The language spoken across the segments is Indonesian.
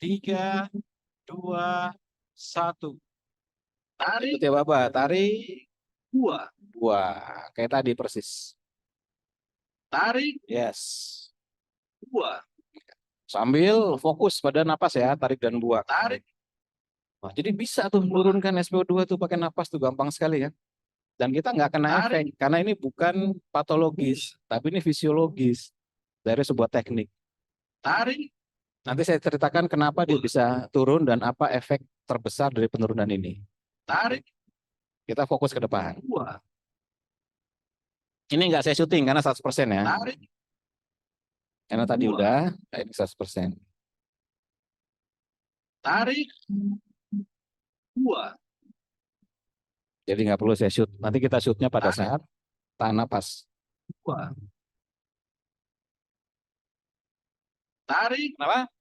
3, 2, 1. Tarik. Ikut ya Bapak, tarik. 2. 2. Kayak tadi persis. Tarik. Yes. 2. Sambil fokus pada napas ya, tarik dan buang. Tarik. Nah, jadi bisa tuh menurunkan SpO2 tuh pakai napas tuh gampang sekali ya. Dan kita nggak kena efek karena ini bukan patologis, tapi ini fisiologis dari sebuah teknik. Tarik. Nanti saya ceritakan kenapa dia bisa turun dan apa efek terbesar dari penurunan ini. Tarik. Kita fokus ke depan. 2. Ini nggak saya syuting karena 100% ya. Tarik. Karena tadi udah, ini 100%. Tarik. 2. Jadi nggak perlu saya shoot. Nanti kita shootnya pada saat tahan napas. 2. Tarik. Kenapa?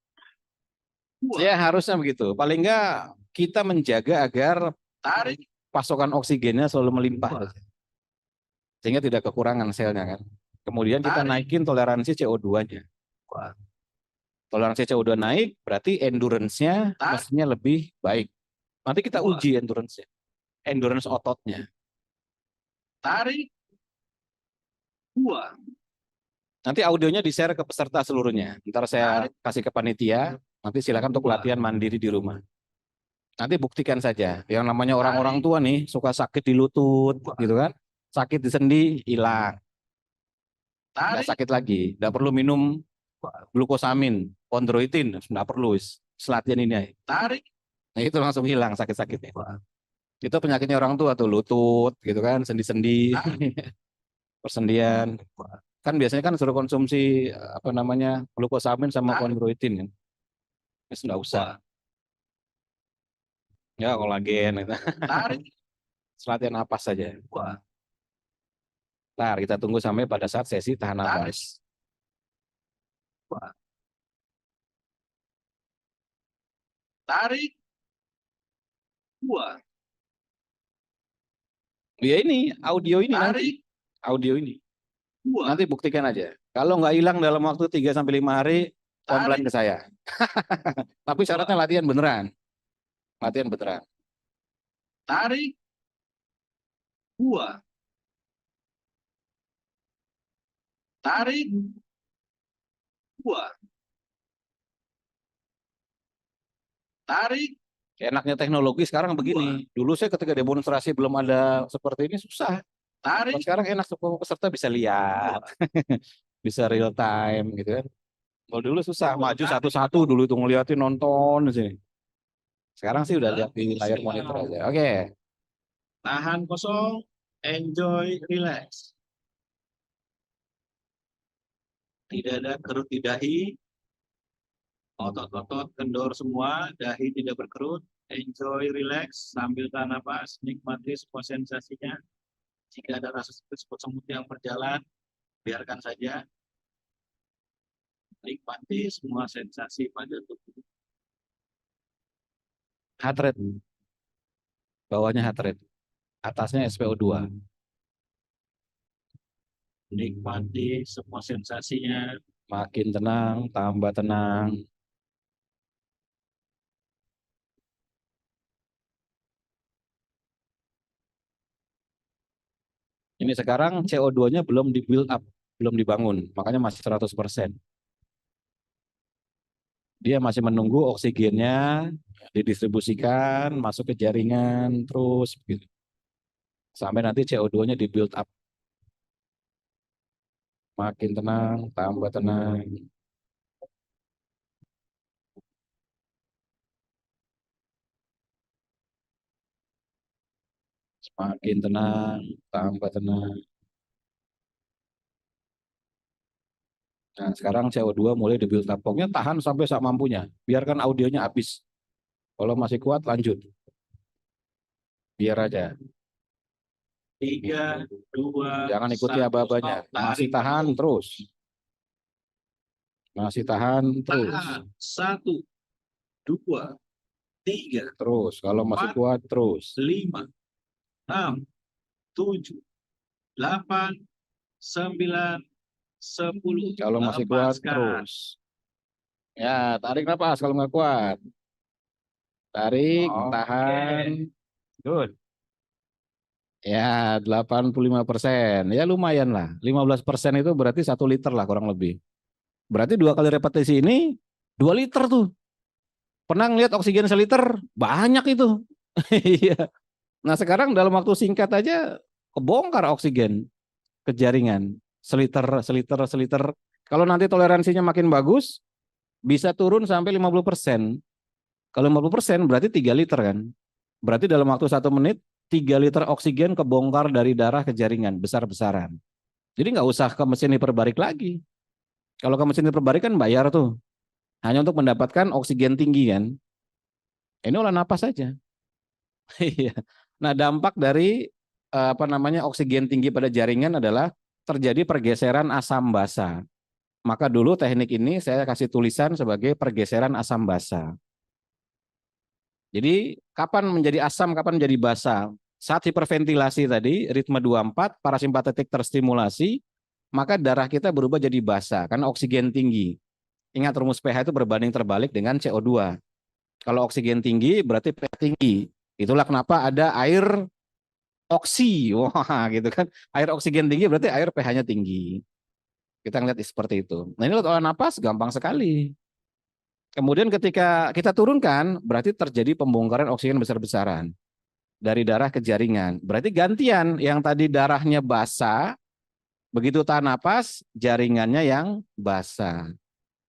2. Ya harusnya begitu. Paling nggak kita menjaga agar Tarik. pasokan oksigennya selalu melimpah. Sehingga tidak kekurangan selnya kan. Kemudian kita naikin toleransi CO2-nya. Toleransi CO2 naik, berarti endurance-nya mestinya lebih baik. Nanti kita uji endurance-nya. Endurance ototnya. Tarik. 2. Nanti audionya di-share ke peserta seluruhnya. Ntar saya kasih ke panitia, nanti silakan untuk latihan mandiri di rumah. Nanti buktikan saja. Yang namanya orang-orang tua nih, suka sakit di lutut, gitu kan. Sakit di sendi, hilang. Nggak sakit lagi. Nggak perlu minum glukosamin, kondroitin, nggak perlu. Selatihan ini. Tarik. Nah itu langsung hilang sakit-sakitnya. Itu penyakitnya orang tua tuh, lutut, gitu kan, sendi-sendi, persendian. Kan biasanya kan suruh konsumsi apa namanya glukosamin sama kondroitin kan. Itu nggak usah. Ya kolagen itu. Latihan napas saja. Ntar kita tunggu sampai pada saat sesi tahan napas. Tarik. 2. Ya ini audio ini Tarik. nanti. Audio ini. 2. Nanti buktikan aja. Kalau nggak hilang dalam waktu 3-5 hari, komplain ke saya. Tapi syaratnya latihan beneran. Latihan beneran. Tarik. 2. Tarik. 2. Tarik. Enaknya teknologi sekarang begini. Dulu saya ketika demonstrasi belum ada seperti ini susah. Tarik. Sekarang enak semua peserta bisa lihat. Bisa real time gitu kan. Kalau dulu susah, maju satu-satu dulu itu ngeliatin nonton sih. Sekarang sih udah lihat di layar monitor aja. Oke. Tahan kosong, enjoy, relax. Tidak ada kerut di dahi. Otot-otot kendor semua, dahi tidak berkerut. Enjoy, relax, sambil tahan napas, nikmati semua sensasinya. Jika ada rasa seperti semut yang berjalan, biarkan saja. Nikmati semua sensasi pada tubuh. Heart rate. Bawahnya heart rate. Atasnya SpO2. Nikmati semua sensasinya. Makin tenang, tambah tenang. Ini sekarang CO2-nya belum di build up, belum dibangun, makanya masih 100%. Dia masih menunggu oksigennya didistribusikan, masuk ke jaringan, terus gitu. Sampai nanti CO2-nya di build up. Makin tenang, tambah tenang. Semakin tenang, tambah tenang. Nah, sekarang CO2 mulai di build up. Pokoknya tahan sampai sak mampunya. Biarkan audionya habis. Kalau masih kuat, lanjut. Biar aja. 3, 2, jangan ikuti 1, aba-abanya. Masih tahan terus. Masih tahan terus. Tahan. 1, 2, 3. Terus. Kalau masih kuat, terus. 5, 6, 7, 8, 9, 10. Kalau masih kuat, terus. Ya, tarik nafas kalau nggak kuat. Tarik, Oke. tahan. Good. Ya, 85%. Ya lumayan lah. 15% itu berarti 1 liter lah kurang lebih. Berarti 2 kali repetisi ini 2 liter tuh. Pernah ngeliat oksigen seliter? Banyak itu. Iya. Nah sekarang dalam waktu singkat aja kebongkar oksigen ke jaringan. Seliter, seliter, seliter. Kalau nanti toleransinya makin bagus, bisa turun sampai 50%. Kalau 50% berarti 3 liter kan. Berarti dalam waktu 1 menit, 3 liter oksigen kebongkar dari darah ke jaringan, besar-besaran. Jadi nggak usah ke mesin hiperbarik lagi. Kalau ke mesin hiperbarik kan bayar tuh. Hanya untuk mendapatkan oksigen tinggi kan. Ini olah napas saja. Iya. Nah, dampak dari oksigen tinggi pada jaringan adalah terjadi pergeseran asam basa. Maka dulu teknik ini saya kasih tulisan sebagai pergeseran asam basa. Jadi kapan menjadi asam, kapan menjadi basa? Saat hiperventilasi tadi, ritme 24, parasimpatetik terstimulasi, maka darah kita berubah jadi basa karena oksigen tinggi. Ingat rumus pH itu berbanding terbalik dengan CO2. Kalau oksigen tinggi berarti pH tinggi. Itulah kenapa ada air oksi. Wah, gitu kan. Air oksigen tinggi berarti air pH-nya tinggi. Kita ngeliat seperti itu. Nah, ini olah napas gampang sekali. Kemudian ketika kita turunkan, berarti terjadi pembongkaran oksigen besar-besaran dari darah ke jaringan. Berarti gantian, yang tadi darahnya basah, begitu tahan napas, jaringannya yang basah.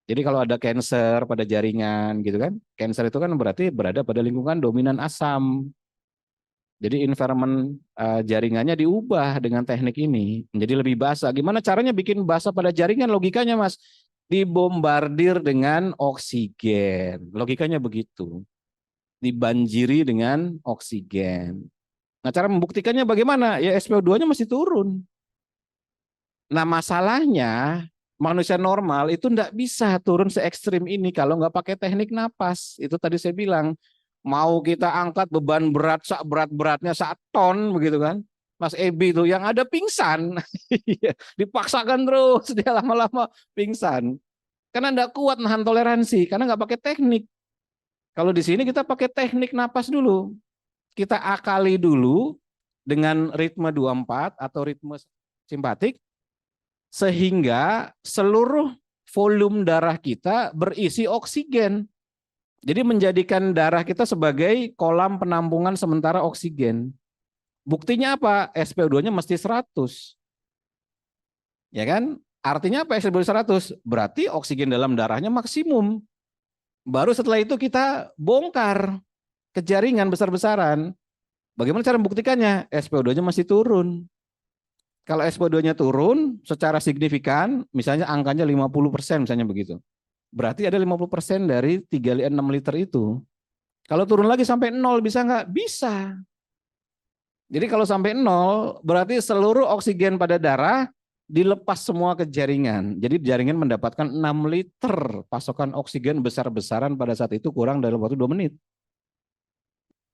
Jadi kalau ada cancer pada jaringan gitu kan, cancer itu kan berarti berada pada lingkungan dominan asam. Jadi environment jaringannya diubah dengan teknik ini menjadi lebih basah. Gimana caranya bikin basah pada jaringan? Logikanya Mas, dibombardir dengan oksigen. Logikanya begitu. Dibanjiri dengan oksigen. Nah, cara membuktikannya bagaimana? Ya SpO2-nya masih turun. Nah, masalahnya manusia normal itu enggak bisa turun se ekstrim ini kalau nggak pakai teknik napas. Itu tadi saya bilang, mau kita angkat beban berat berat-beratnya 1 ton begitu kan. Mas Ebi itu yang ada pingsan. Dipaksakan terus dia lama-lama pingsan. Karena enggak kuat nahan toleransi, karena nggak pakai teknik. Kalau di sini kita pakai teknik napas dulu. Kita akali dulu dengan ritme 24 atau ritme simpatik sehingga seluruh volume darah kita berisi oksigen. Jadi menjadikan darah kita sebagai kolam penampungan sementara oksigen. Buktinya apa? SpO2-nya mesti 100. Ya kan? Artinya apa SpO2 100? Berarti oksigen dalam darahnya maksimum. Baru setelah itu kita bongkar ke jaringan besar-besaran. Bagaimana cara membuktikannya? SpO2-nya masih turun. Kalau SpO2-nya turun secara signifikan, misalnya angkanya 50% misalnya begitu. Berarti ada 50% dari 6 liter itu. Kalau turun lagi sampai 0 bisa nggak? Bisa. Jadi kalau sampai 0 berarti seluruh oksigen pada darah dilepas semua ke jaringan. Jadi jaringan mendapatkan 6 liter pasokan oksigen besar-besaran pada saat itu kurang dalam waktu 2 menit.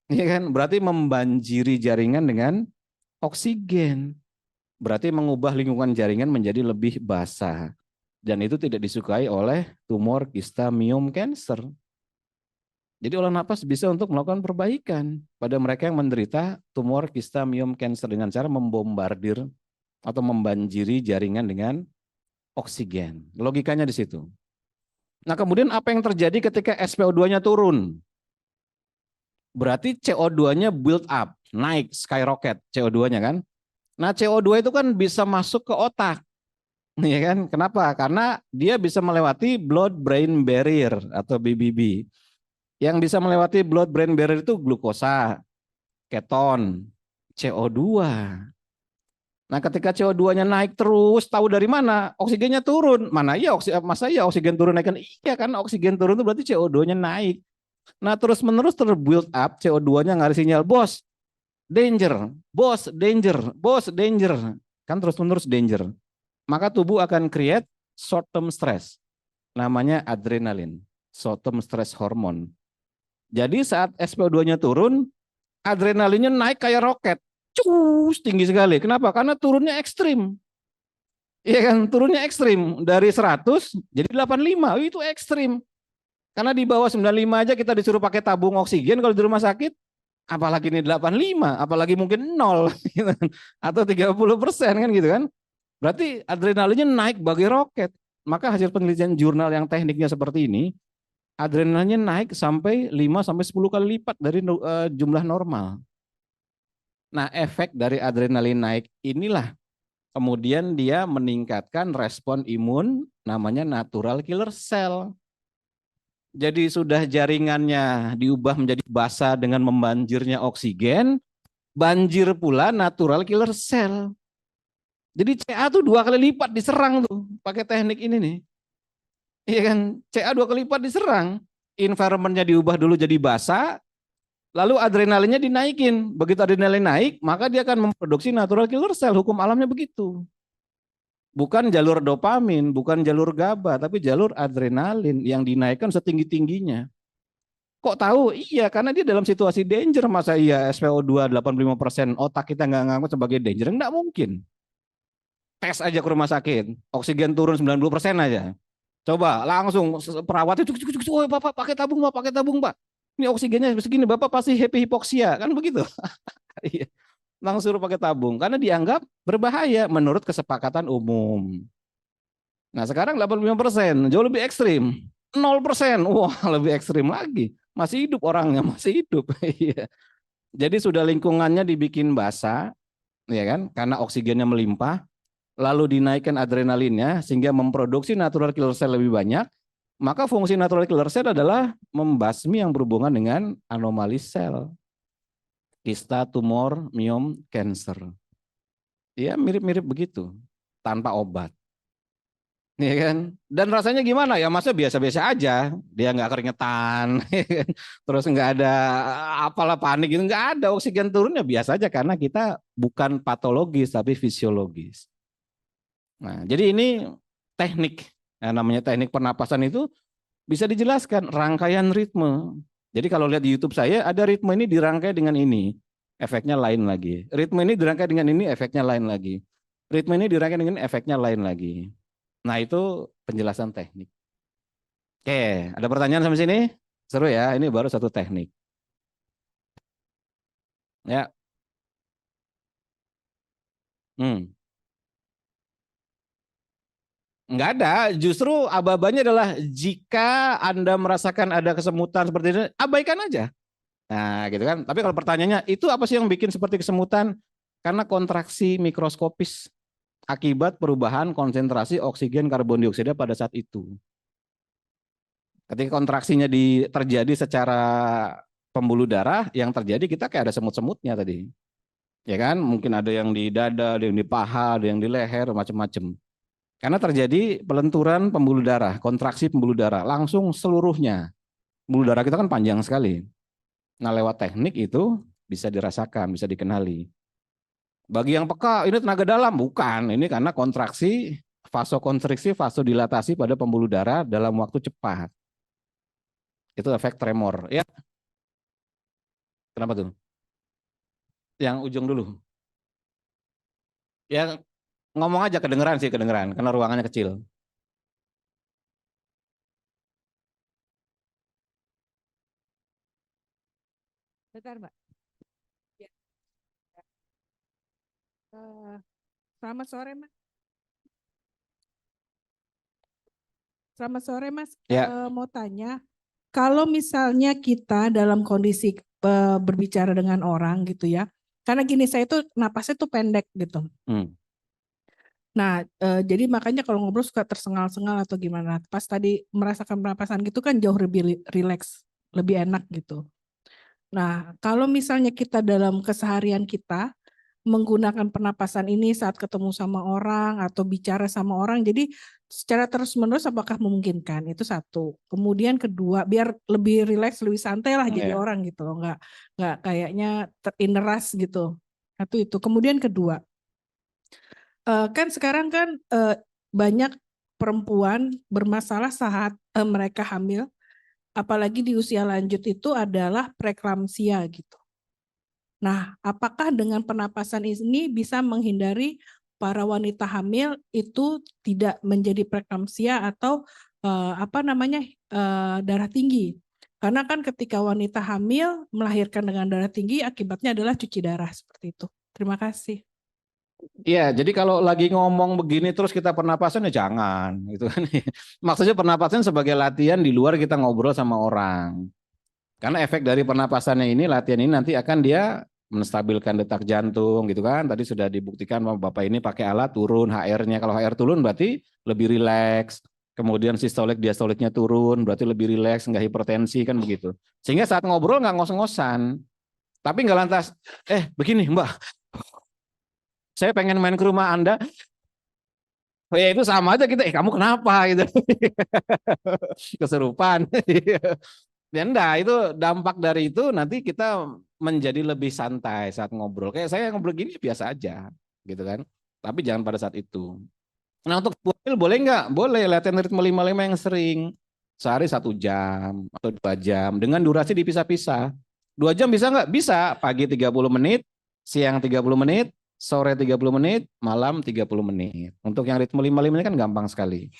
Iya kan? Berarti membanjiri jaringan dengan oksigen. Berarti mengubah lingkungan jaringan menjadi lebih basah. Dan itu tidak disukai oleh tumor kista miom cancer. Jadi olah napas bisa untuk melakukan perbaikan pada mereka yang menderita tumor kista miom cancer dengan cara membombardir atau membanjiri jaringan dengan oksigen. Logikanya di situ. Nah kemudian apa yang terjadi ketika SpO2-nya turun? Berarti CO2-nya build up, naik, skyrocket CO2-nya kan. Nah CO2 itu kan bisa masuk ke otak. Ya kan? Kenapa? Karena dia bisa melewati blood brain barrier atau BBB. Yang bisa melewati blood brain barrier itu glukosa, keton, CO2. Nah, ketika CO2-nya naik terus, tahu dari mana? Oksigennya turun. Masa iya oksigen turun naik kan? Iya kan, oksigen turun itu berarti CO2-nya naik. Nah, terus-menerus terbuild up CO2-nya ngasih sinyal, bos, danger, bos, danger, bos, danger. Kan terus-menerus danger. Maka tubuh akan create short term stress. Namanya adrenalin, short term stress hormone. Jadi saat SpO2-nya turun, adrenalinnya naik kayak roket. Cus, tinggi sekali. Kenapa? Karena turunnya ekstrim. Iya kan, turunnya ekstrim. Dari 100 jadi 85. Itu ekstrim. Karena di bawah 95 aja kita disuruh pakai tabung oksigen kalau di rumah sakit, apalagi ini 85, apalagi mungkin 0 gitu kan. Atau 30% kan gitu kan. Berarti adrenalinnya naik bagai roket. Maka hasil penelitian jurnal yang tekniknya seperti ini, adrenalinnya naik sampai 5 sampai 10 kali lipat dari jumlah normal. Nah, efek dari adrenalin naik inilah kemudian dia meningkatkan respon imun namanya natural killer cell. Jadi sudah jaringannya diubah menjadi basa dengan membanjirnya oksigen, banjir pula natural killer cell. Jadi CA tuh 2 kali lipat diserang tuh pakai teknik ini nih. Iya kan, CA 2 kali lipat diserang. Environmentnya diubah dulu jadi basa, lalu adrenalinnya dinaikin. Begitu adrenalin naik, maka dia akan memproduksi natural killer cell. Hukum alamnya begitu. Bukan jalur dopamin, bukan jalur GABA, tapi jalur adrenalin yang dinaikkan setinggi-tingginya. Kok tahu? Iya, karena dia dalam situasi danger. Masa iya SpO2 85% otak kita nggak ngaku sebagai danger? Nggak mungkin. Tes aja ke rumah sakit, oksigen turun 90% aja. Coba langsung perawatnya cuk cuk cuk, oh Bapak pakai tabung Pak, pakai tabung Pak. Ini oksigennya segini, Bapak pasti happy hipoksia, kan begitu. Iya. Langsung suruh pakai tabung karena dianggap berbahaya menurut kesepakatan umum. Nah, sekarang 85%, jauh lebih ekstrim. 0%, wah lebih ekstrim lagi. Masih hidup orangnya, masih hidup. Iya. Jadi sudah lingkungannya dibikin basah, ya kan? Karena oksigennya melimpah, lalu dinaikkan adrenalinnya sehingga memproduksi natural killer cell lebih banyak. Maka fungsi natural killer cell adalah membasmi yang berhubungan dengan anomali sel, kista, tumor, miom, cancer. Ya mirip-mirip begitu, tanpa obat. Ya kan? Dan rasanya gimana ya? Masa biasa-biasa aja, dia nggak keringetan, ya kan? Terus nggak ada apalah panik gitu, nggak ada, oksigen turunnya biasa aja karena kita bukan patologis tapi fisiologis. Nah, jadi ini teknik, namanya teknik pernapasan itu bisa dijelaskan rangkaian ritme. Jadi kalau lihat di YouTube saya ada ritme ini dirangkai dengan ini, efeknya lain lagi. Ritme ini dirangkai dengan ini, efeknya lain lagi. Ritme ini dirangkai dengan ini, efeknya lain lagi. Nah, itu penjelasan teknik. Oke, ada pertanyaan sampai sini? Seru ya, ini baru satu teknik. Ya. Hmm. Enggak ada, justru aba-abanya adalah jika Anda merasakan ada kesemutan seperti ini, abaikan aja. Nah, gitu kan. Tapi kalau pertanyaannya, itu apa sih yang bikin seperti kesemutan? Karena kontraksi mikroskopis akibat perubahan konsentrasi oksigen karbon dioksida pada saat itu. Ketika kontraksinya terjadi secara pembuluh darah, yang terjadi kita kayak ada semut-semutnya tadi. Ya kan? Mungkin ada yang di dada, ada yang di paha, ada yang di leher, macam-macam. Karena terjadi pelenturan pembuluh darah, kontraksi pembuluh darah, langsung seluruhnya. Pembuluh darah kita kan panjang sekali. Nah, lewat teknik itu bisa dirasakan, bisa dikenali. Bagi yang peka, ini tenaga dalam, bukan. Ini karena kontraksi, vasokonstriksi, vasodilatasi pada pembuluh darah dalam waktu cepat. Itu efek tremor. Ya, kenapa tuh? Yang ujung dulu. Ya, ngomong aja kedengeran sih, kedengeran. Karena ruangannya kecil. Bentar, Mbak. Ya. Eh, Selamat sore, Mas. Selamat sore, Mas. Ya, Mau tanya, kalau misalnya kita dalam kondisi berbicara dengan orang gitu ya, karena gini saya itu napasnya tuh pendek gitu. Nah, jadi makanya kalau ngobrol suka tersengal-sengal atau gimana. Pas tadi merasakan pernapasan gitu kan jauh lebih rileks, lebih enak gitu. Nah, kalau misalnya kita dalam keseharian kita menggunakan pernapasan ini saat ketemu sama orang atau bicara sama orang, jadi secara terus-menerus apakah memungkinkan? Itu satu. Kemudian kedua, biar lebih rileks, lebih santai lah jadi orang gitu loh, nggak kayaknya terinderas gitu. Satu itu. Kemudian kedua, kan sekarang kan banyak perempuan bermasalah saat mereka hamil, apalagi di usia lanjut itu adalah preeklamsia gitu. Nah, apakah dengan pernapasan ini bisa menghindari para wanita hamil itu tidak menjadi preeklamsia atau darah tinggi. Karena kan ketika wanita hamil melahirkan dengan darah tinggi akibatnya adalah cuci darah seperti itu. Terima kasih. Iya, jadi kalau lagi ngomong begini terus kita pernapasan ya jangan, gitu kan. Maksudnya pernapasan sebagai latihan di luar kita ngobrol sama orang. Karena efek dari pernapasannya ini, latihan ini nanti akan dia menstabilkan detak jantung, gitu kan. Tadi sudah dibuktikan bahwa Bapak ini pakai alat turun HR-nya. Kalau HR turun berarti lebih rileks. Kemudian sistolik diastoliknya turun, berarti lebih rileks, nggak hipertensi kan begitu. Sehingga saat ngobrol nggak ngos-ngosan. Tapi nggak lantas, begini Mbak, saya pengen main ke rumah Anda. Oh ya itu sama aja kita, kamu kenapa gitu. Keserupan. Ya enggak, itu dampak dari itu nanti kita menjadi lebih santai saat ngobrol. Kayak saya ngobrol gini biasa aja, gitu kan. Tapi jangan pada saat itu. Nah untuk hamil boleh nggak? Boleh, latihan ritme 5-5 yang sering. Sehari 1 jam atau 2 jam. Dengan durasi dipisah-pisah. 2 jam bisa nggak? Bisa. Pagi 30 menit, siang 30 menit, sore 30 menit, malam 30 menit. Untuk yang ritme 5-5 ini kan gampang sekali.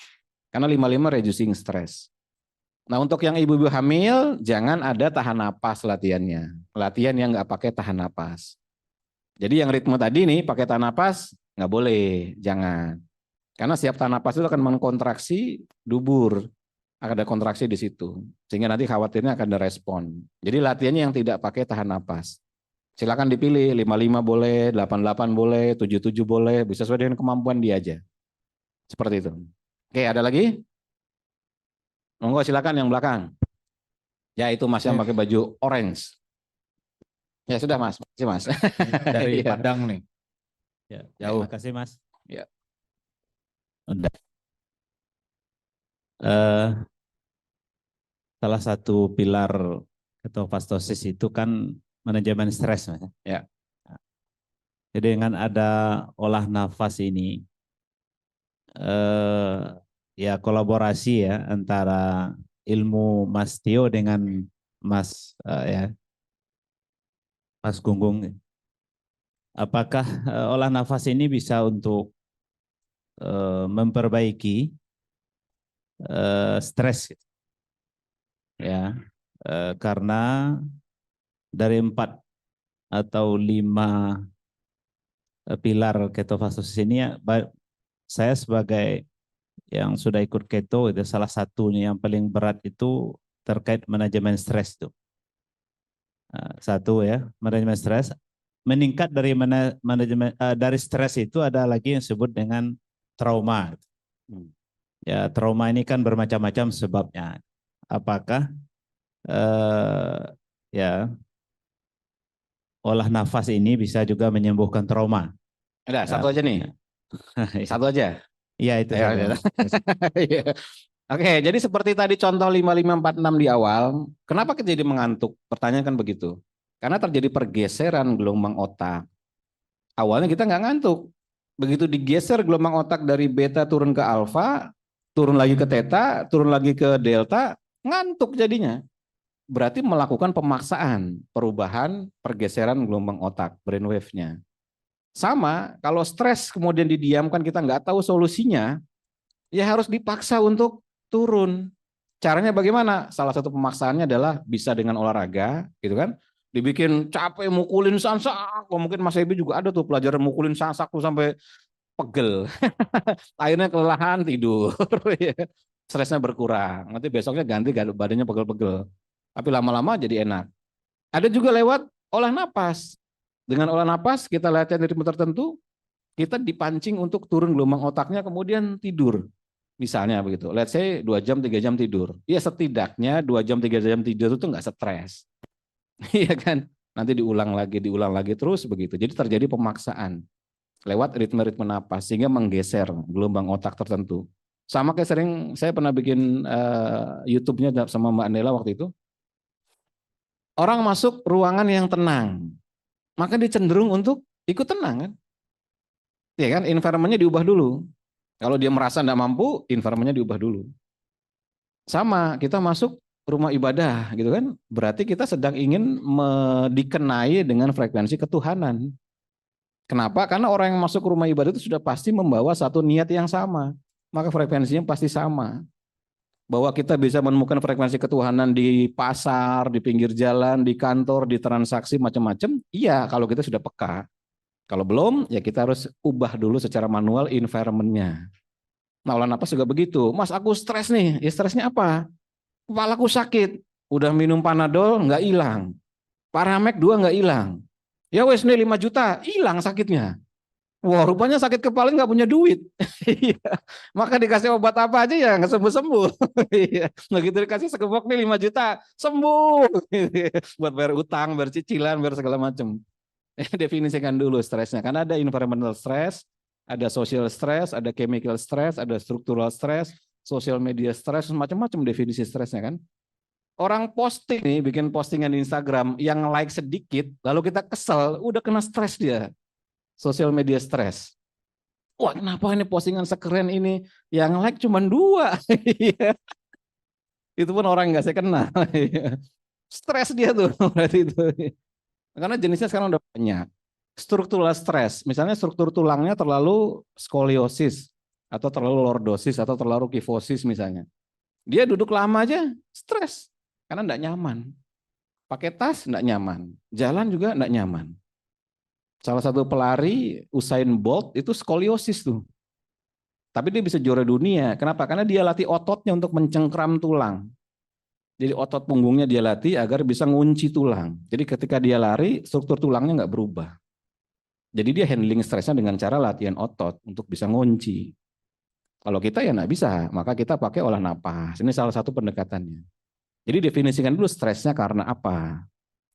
Karena 5-5 reducing stress. Nah untuk yang ibu-ibu hamil, jangan ada tahan napas latihannya. Latihan yang nggak pakai tahan napas. Jadi yang ritme tadi nih pakai tahan napas, nggak boleh, jangan. Karena setiap tahan napas itu akan mengkontraksi dubur. Akan ada kontraksi di situ. Sehingga nanti khawatirnya akan ada respon. Jadi latihannya yang tidak pakai tahan napas. Silakan dipilih, 5-5 boleh, 8-8 boleh, 7-7 boleh, bisa sesuai dengan kemampuan dia aja. Seperti itu. Oke, ada lagi? Monggo silakan yang belakang. Ya itu Mas yang pakai baju orange. Ya sudah Mas, makasih Mas. Dari Iya. Padang nih. Ya, Jauh. terima kasih Mas. Ya. Udah. Salah satu pilar ketofastosis itu kan manajemen stres, Mas. Ya. Jadi dengan ada olah nafas ini, ya kolaborasi ya antara ilmu Mas Tio dengan Mas Mas Gunggung. Apakah olah nafas ini bisa untuk memperbaiki stres, ya, karena dari 4 atau 5 pilar ketofastosis ini ya, saya sebagai yang sudah ikut keto itu salah satunya yang paling berat itu terkait manajemen stres itu. Satu ya, manajemen stres. Meningkat dari manajemen dari stres itu ada lagi yang disebut dengan trauma. Ya, trauma ini kan bermacam-macam sebabnya. Apakah ya olah nafas ini bisa juga menyembuhkan trauma? Ada satu aja nih. Satu aja. Iya itu. Iya. Oke, jadi seperti tadi contoh 5546 di awal, kenapa kita jadi mengantuk? Pertanyaan kan begitu. Karena terjadi pergeseran gelombang otak. Awalnya kita nggak ngantuk. Begitu digeser gelombang otak dari beta turun ke alfa, turun lagi ke theta, turun lagi ke delta, ngantuk jadinya. Berarti melakukan pemaksaan perubahan pergeseran gelombang otak, brainwave-nya. Sama, kalau stres kemudian didiamkan kita nggak tahu solusinya, ya harus dipaksa untuk turun. Caranya bagaimana? Salah satu pemaksaannya adalah bisa dengan olahraga, gitu kan? Dibikin capek, mukulin sansak. Mungkin Mas Ebi juga ada tuh pelajaran mukulin sansak tuh sampai pegel. Akhirnya kelelahan tidur. Stresnya berkurang. Nanti besoknya ganti badannya pegel-pegel. Tapi lama-lama jadi enak. Ada juga lewat olah napas. Dengan olah napas kita latihan ritme tertentu, kita dipancing untuk turun gelombang otaknya kemudian tidur. Misalnya begitu, let's say 2 jam 3 jam tidur. Ya setidaknya 2 jam 3 jam tidur itu nggak stres. Iya kan? Nanti diulang lagi terus begitu. Jadi terjadi pemaksaan lewat ritme-ritme napas sehingga menggeser gelombang otak tertentu. Sama kayak sering saya pernah bikin YouTube-nya sama Mbak Nela waktu itu. Orang masuk ruangan yang tenang, maka dia cenderung untuk ikut tenang kan? Ya kan? Environment-nya diubah dulu. Kalau dia merasa tidak mampu, environment-nya diubah dulu. Sama, kita masuk rumah ibadah gitu kan, berarti kita sedang ingin dikenai dengan frekuensi ketuhanan. Kenapa? Karena orang yang masuk rumah ibadah itu sudah pasti membawa satu niat yang sama, maka frekuensinya pasti sama. bahwa kita bisa menemukan frekuensi ketuhanan di pasar, di pinggir jalan, di kantor, di transaksi macam-macam? Iya, kalau kita sudah peka. Kalau belum, ya kita harus ubah dulu secara manual environment-nya. Nah, olah napas juga begitu. Mas, aku stres nih. Ya stresnya apa? Kepalaku sakit. Udah minum Panadol, nggak hilang. Paramek 2 nggak hilang. Ya wes nih 5 juta, hilang sakitnya. Wah, rupanya sakit kepala nggak punya duit. Iya. Maka dikasih obat apa aja ya nggak sembuh-sembuh. Iya. Begitu dikasih sekepok nih 5 juta, sembuh. Buat bayar utang, bayar cicilan, bayar segala macam. Definisikan dulu stresnya. Karena ada environmental stress, ada social stress, ada chemical stress, ada structural stress, social media stress, macam-macam definisi stresnya kan. Orang posting nih, bikin postingan di Instagram yang like sedikit, lalu kita kesel, udah kena stres dia. Social media stress. Wah, kenapa ini postingan sekeren ini yang like cuma 2? Itu pun orang nggak saya kenal. Stres dia tuh berarti itu. Karena jenisnya sekarang udah banyak. Struktural stress, misalnya struktur tulangnya terlalu skoliosis atau terlalu lordosis atau terlalu kifosis misalnya. Dia duduk lama aja stres karena enggak nyaman. Pakai tas enggak nyaman, jalan juga enggak nyaman. Salah satu pelari Usain Bolt itu skoliosis tuh. Tapi dia bisa juara dunia. Kenapa? Karena dia latih ototnya untuk mencengkram tulang. Jadi otot punggungnya dia latih agar bisa ngunci tulang. Jadi ketika dia lari, struktur tulangnya nggak berubah. Jadi dia handling stresnya dengan cara latihan otot untuk bisa ngunci. Kalau kita ya nggak bisa, maka kita pakai olah napas. Ini salah satu pendekatannya. Jadi definisikan dulu stresnya karena apa.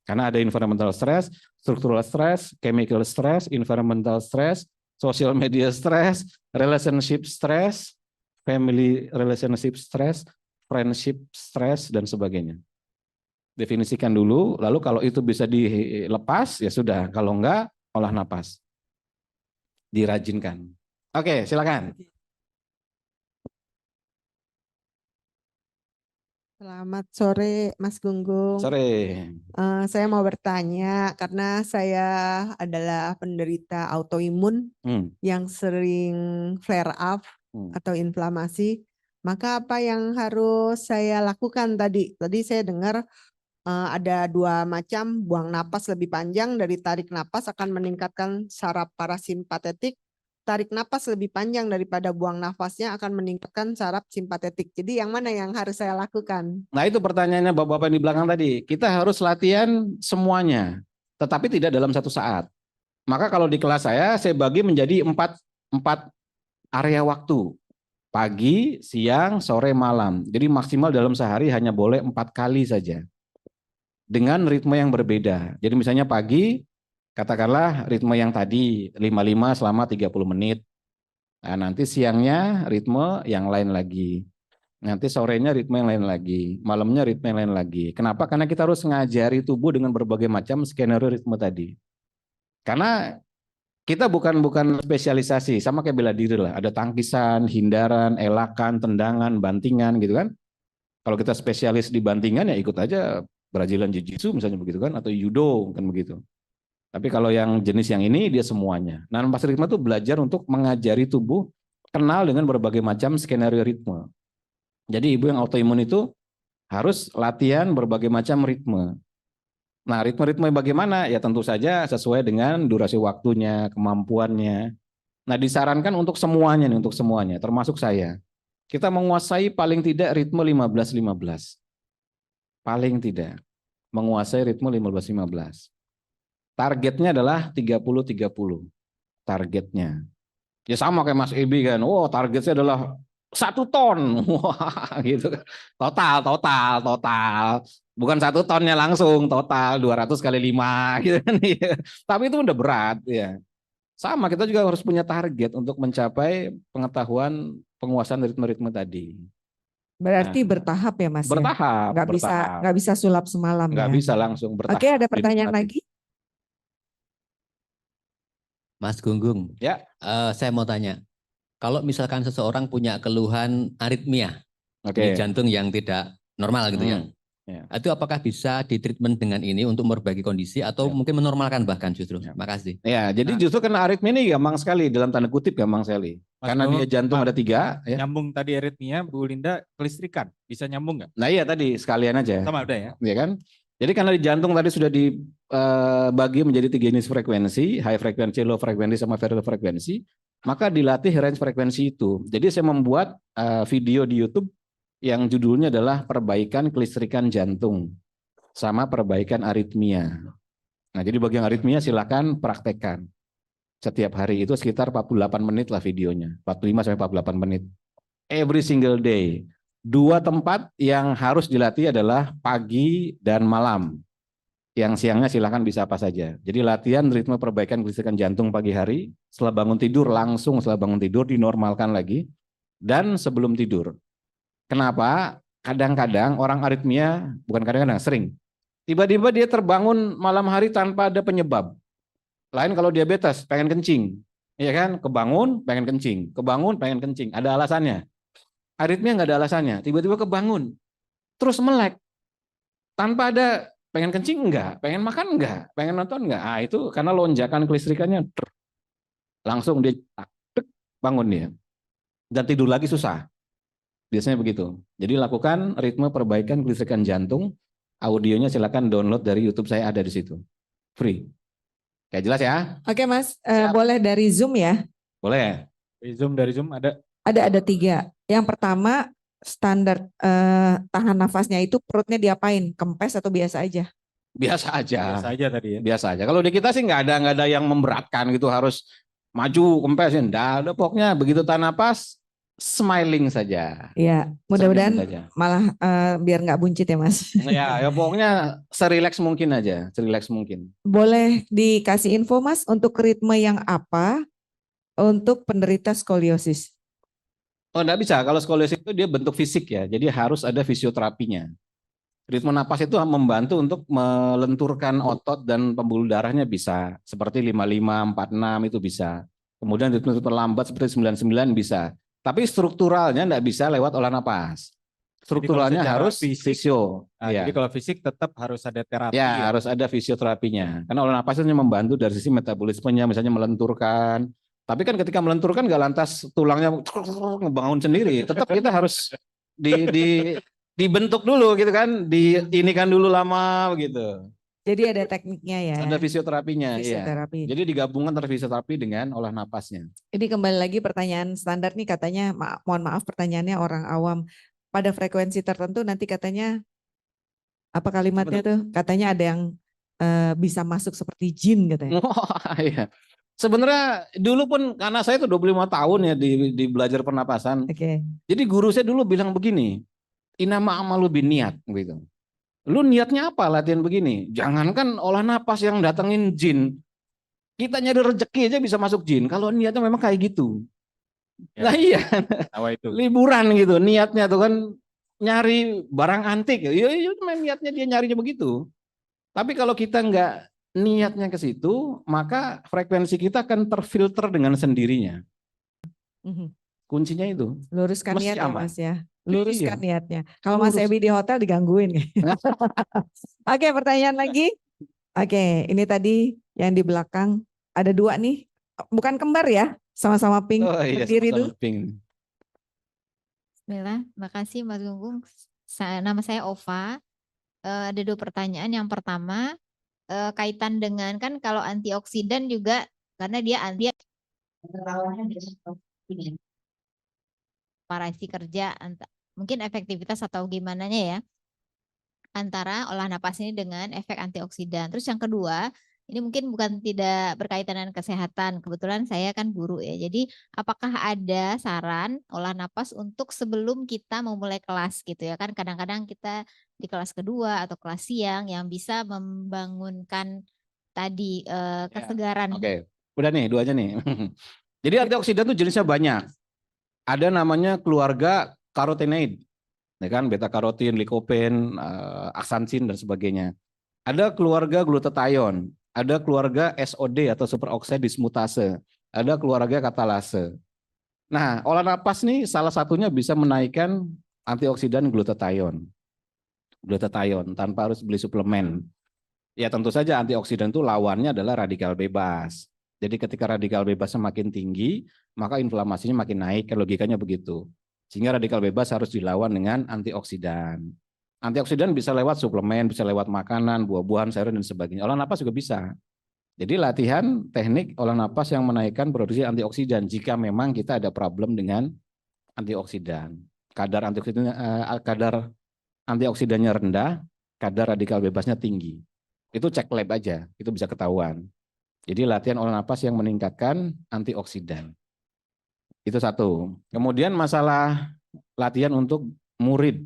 Karena ada environmental stress, structural stress, chemical stress, environmental stress, social media stress, relationship stress, family relationship stress, friendship stress, dan sebagainya. Definisikan dulu, lalu kalau itu bisa dilepas, ya sudah. Kalau enggak, olah napas. Dirajinkan. Oke, silakan. Selamat sore, Mas Gunggung. Sore. Saya mau bertanya karena saya adalah penderita autoimun yang sering flare up atau inflamasi. Maka apa yang harus saya lakukan tadi? Tadi saya dengar ada 2 macam, buang napas lebih panjang dari tarik napas akan meningkatkan saraf parasimpatetik. Tarik napas lebih panjang daripada buang nafasnya akan meningkatkan saraf simpatetik. Jadi yang mana yang harus saya lakukan? Nah itu pertanyaannya Bapak-Bapak di belakang tadi. Kita harus latihan semuanya, tetapi tidak dalam satu saat. Maka kalau di kelas saya bagi menjadi 4 area waktu. Pagi, siang, sore, malam. Jadi maksimal dalam sehari hanya boleh 4 kali saja. Dengan ritme yang berbeda. Jadi misalnya pagi, katakanlah ritme yang tadi 55 selama 30 menit. Nah, nanti siangnya ritme yang lain lagi. Nanti sorenya ritme yang lain lagi. Malamnya ritme yang lain lagi. Kenapa? Karena kita harus ngajari tubuh dengan berbagai macam skenario ritme tadi. Karena kita bukan spesialisasi, sama kayak bela diri lah. Ada tangkisan, hindaran, elakan, tendangan, bantingan gitu kan. Kalau kita spesialis di bantingan ya ikut aja Brazilian Jiu-Jitsu misalnya begitu kan, atau judo kan begitu. Tapi kalau yang jenis yang ini dia semuanya. Nah, napas ritme itu belajar untuk mengajari tubuh kenal dengan berbagai macam skenario ritme. Jadi ibu yang autoimun itu harus latihan berbagai macam ritme. Nah, ritme-ritme bagaimana? Ya tentu saja sesuai dengan durasi waktunya, kemampuannya. Nah, disarankan untuk semuanya nih, untuk semuanya, termasuk saya. Kita menguasai paling tidak ritme 15-15. Paling tidak menguasai ritme 15-15. Targetnya adalah 30-30. Targetnya. Ya sama kayak Mas Ebi kan. Oh, targetnya adalah 1 ton. Wah, gitu. Total. Bukan 1 tonnya langsung, total 200 kali 5 gitu kan. Tapi itu udah berat ya. Sama, kita juga harus punya target untuk mencapai pengetahuan penguasaan ritme-ritme tadi. Berarti bertahap ya Mas? Bertahap. Nggak bisa sulap semalam Nggak ya? bisa langsung bertahap. Oke, ada pertanyaan lagi? Mas Gunggung, Ya. Saya mau tanya, kalau misalkan seseorang punya keluhan aritmia, Oke. jantung yang tidak normal gitu ya, Ya. Itu apakah bisa ditreatment dengan ini untuk memperbaiki kondisi atau Ya. mungkin menormalkan bahkan justru? Ya. Makasih. Ya, jadi justru karena aritmia ini gampang sekali, dalam tanda kutip gampang sekali. Mas Karena Gunggung, dia jantung Pak, ada 3. Ya. nyambung tadi aritmia, Bu Linda kelistrikan, bisa nyambung nggak? Nah iya tadi sekalian aja. Sama udah ya. Ya kan? Jadi karena di jantung tadi sudah dibagi menjadi 3 jenis frekuensi, high frekuensi, low frekuensi, sama variable frekuensi, maka dilatih range frekuensi itu. Jadi saya membuat video di YouTube yang judulnya adalah perbaikan kelistrikan jantung sama perbaikan aritmia. Nah, jadi bagian aritmia silakan praktekkan. Setiap hari itu sekitar 48 menit lah videonya, 45 sampai 48 menit. Every single day. 2 tempat yang harus dilatih adalah pagi dan malam. Yang siangnya silakan bisa apa saja. Jadi latihan ritme perbaikan kelistrikan jantung pagi hari, setelah bangun tidur langsung setelah bangun tidur dinormalkan lagi, dan sebelum tidur. Kenapa? Kadang-kadang orang aritmia, bukan kadang-kadang, sering. Tiba-tiba dia terbangun malam hari tanpa ada penyebab. Lain kalau diabetes, pengen kencing. Iya kan? Kebangun, pengen kencing. Kebangun, pengen kencing. Ada alasannya. Aritmia nggak ada alasannya. Tiba-tiba kebangun. Terus melek. Tanpa ada pengen kencing enggak, pengen makan enggak, pengen nonton enggak. Ah, itu karena lonjakan kelistrikannya. Langsung dia bangun dia. Dan tidur lagi susah. Biasanya begitu. Jadi lakukan ritme perbaikan kelistrikan jantung. Audionya silakan download dari YouTube, saya ada di situ. Free. Kayak jelas ya? Oke Mas, boleh dari Zoom ya? Boleh. Dari Zoom ada. Ada 3. Yang pertama standar tahan nafasnya itu perutnya diapain? Kempes atau biasa aja? Biasa aja. Biasa aja tadi ya. Biasa aja. Kalau di kita sih nggak ada yang memberatkan gitu, harus maju kempesin. Nggak ada, pokoknya begitu tahan napas, smiling saja. Ya, mudah-mudahan Smiling saja. malah biar nggak buncit ya Mas. Ya pokoknya serileks mungkin aja, serileks mungkin. Boleh dikasih info Mas untuk ritme yang apa untuk penderita skoliosis? Oh enggak bisa, kalau skoliosis itu dia bentuk fisik ya, jadi harus ada fisioterapinya. Ritme napas itu membantu untuk melenturkan otot dan pembuluh darahnya bisa, seperti 55, 46 itu bisa. Kemudian ritme terlambat seperti 99 bisa. Tapi strukturalnya enggak bisa lewat olah napas. Strukturalnya secara harus fisik, fisio. Nah, Ya. Jadi kalau fisik tetap harus ada terapi. Ya, harus ada fisioterapinya. Karena olah napas itu hanya membantu dari sisi metabolismenya, misalnya melenturkan. Tapi kan ketika melenturkan nggak lantas tulangnya ngebangun sendiri. Tetap kita harus dibentuk dulu gitu kan, diinikan dulu lama begitu. Jadi ada tekniknya ya. Ada fisioterapinya, iya. Fisioterapi. Jadi digabungkan antara fisioterapi dengan olah napasnya. Ini kembali lagi pertanyaan standar nih katanya, mohon maaf pertanyaannya orang awam. Pada frekuensi tertentu nanti katanya, apa kalimatnya tuh? Katanya ada yang bisa masuk seperti jin katanya. Wah, iya. Sebenarnya dulu pun karena saya tuh 25 tahun ya di belajar pernapasan. Oke. Jadi guru saya dulu bilang begini, inama amalu biniat gitu. Lu niatnya apa latihan begini? Jangankan olah napas yang datengin jin. Kita nyari rezeki aja bisa masuk jin. Kalau niatnya memang kayak gitu. Ya. Nah iya, Tahu itu. liburan gitu. Niatnya tuh kan nyari barang antik. Ya niatnya dia nyarinya begitu. Tapi kalau kita nggak niatnya ke situ, maka frekuensi kita akan terfilter dengan sendirinya. Kuncinya itu. Luruskan Mesti niatnya aman. Mas ya. Luruskan Iya. niatnya. Kalau Mas Ebi di hotel digangguin. Oke, pertanyaan lagi. Oke, ini tadi yang di belakang ada 2 nih. Bukan kembar ya, sama-sama pink. Oh iya, Berdiri sama-sama dulu. pink. Bismillah, makasih Mas Gunggung. Nama saya Ova. Ada 2 pertanyaan. Yang pertama, kaitan dengan kan kalau antioksidan juga karena dia anti parasi kerja, mungkin efektivitas atau gimana ya antara olah napas ini dengan efek antioksidan. Terus yang kedua, ini mungkin bukan tidak berkaitan dengan kesehatan. Kebetulan saya kan guru ya. Jadi apakah ada saran olah napas untuk sebelum kita memulai kelas gitu ya kan? Kadang-kadang kita di kelas kedua atau kelas siang yang bisa membangunkan tadi kesegaran. Oke, udah nih 2 aja nih. Jadi antioksidan tuh jenisnya banyak. Ada namanya keluarga carotenoid, ya kan, beta karotin, likopen, aksansin dan sebagainya. Ada keluarga glutathione, ada keluarga SOD atau superoxide dismutase, ada keluarga katalase. Nah, olah napas nih salah satunya bisa menaikkan antioksidan glutathione. glutathione tanpa harus beli suplemen. Ya tentu saja antioksidan itu lawannya adalah radikal bebas. Jadi ketika radikal bebas semakin tinggi, maka inflamasinya makin naik, kan logikanya begitu. Sehingga radikal bebas harus dilawan dengan antioksidan. Antioksidan bisa lewat suplemen, bisa lewat makanan, buah-buahan, sayuran dan sebagainya. Olah napas juga bisa. Jadi latihan teknik olah napas yang menaikkan produksi antioksidan jika memang kita ada problem dengan antioksidan. Kadar antioksidannya rendah, kadar radikal bebasnya tinggi. Itu cek lab aja, itu bisa ketahuan. Jadi latihan olah napas yang meningkatkan antioksidan. Itu satu. Kemudian masalah latihan untuk murid.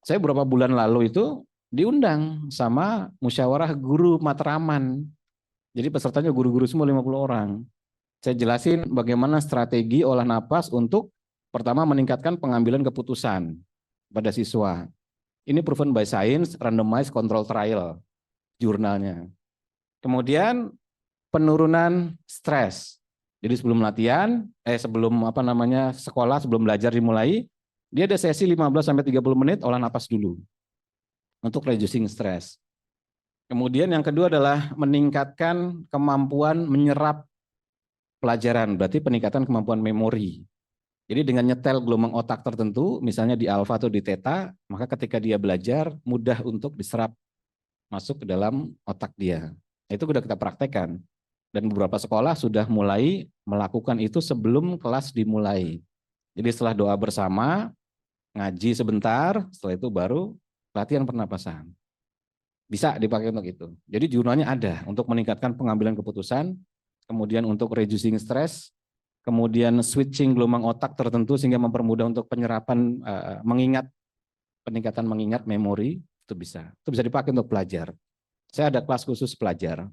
Saya beberapa bulan lalu itu diundang sama musyawarah guru Matraman. Jadi pesertanya guru-guru semua 50 orang. Saya jelasin bagaimana strategi olah napas untuk pertama meningkatkan pengambilan keputusan pada siswa. Ini proven by science, randomized control trial, jurnalnya. Kemudian penurunan stres. Jadi sebelum latihan, sekolah, sebelum belajar dimulai, dia ada sesi 15-30 menit olah napas dulu untuk reducing stres. Kemudian yang kedua adalah meningkatkan kemampuan menyerap pelajaran, berarti peningkatan kemampuan memori. Jadi dengan nyetel gelombang otak tertentu, misalnya di alfa atau di theta, maka ketika dia belajar mudah untuk diserap masuk ke dalam otak dia. Itu sudah kita praktekkan. Dan beberapa sekolah sudah mulai melakukan itu sebelum kelas dimulai. Jadi setelah doa bersama, ngaji sebentar, setelah itu baru latihan pernapasan. Bisa dipakai untuk itu. Jadi jurnalnya ada untuk meningkatkan pengambilan keputusan, kemudian untuk reducing stress, kemudian switching gelombang otak tertentu sehingga mempermudah untuk penyerapan, peningkatan mengingat memori, itu bisa. Itu bisa dipakai untuk pelajar. Saya ada kelas khusus pelajar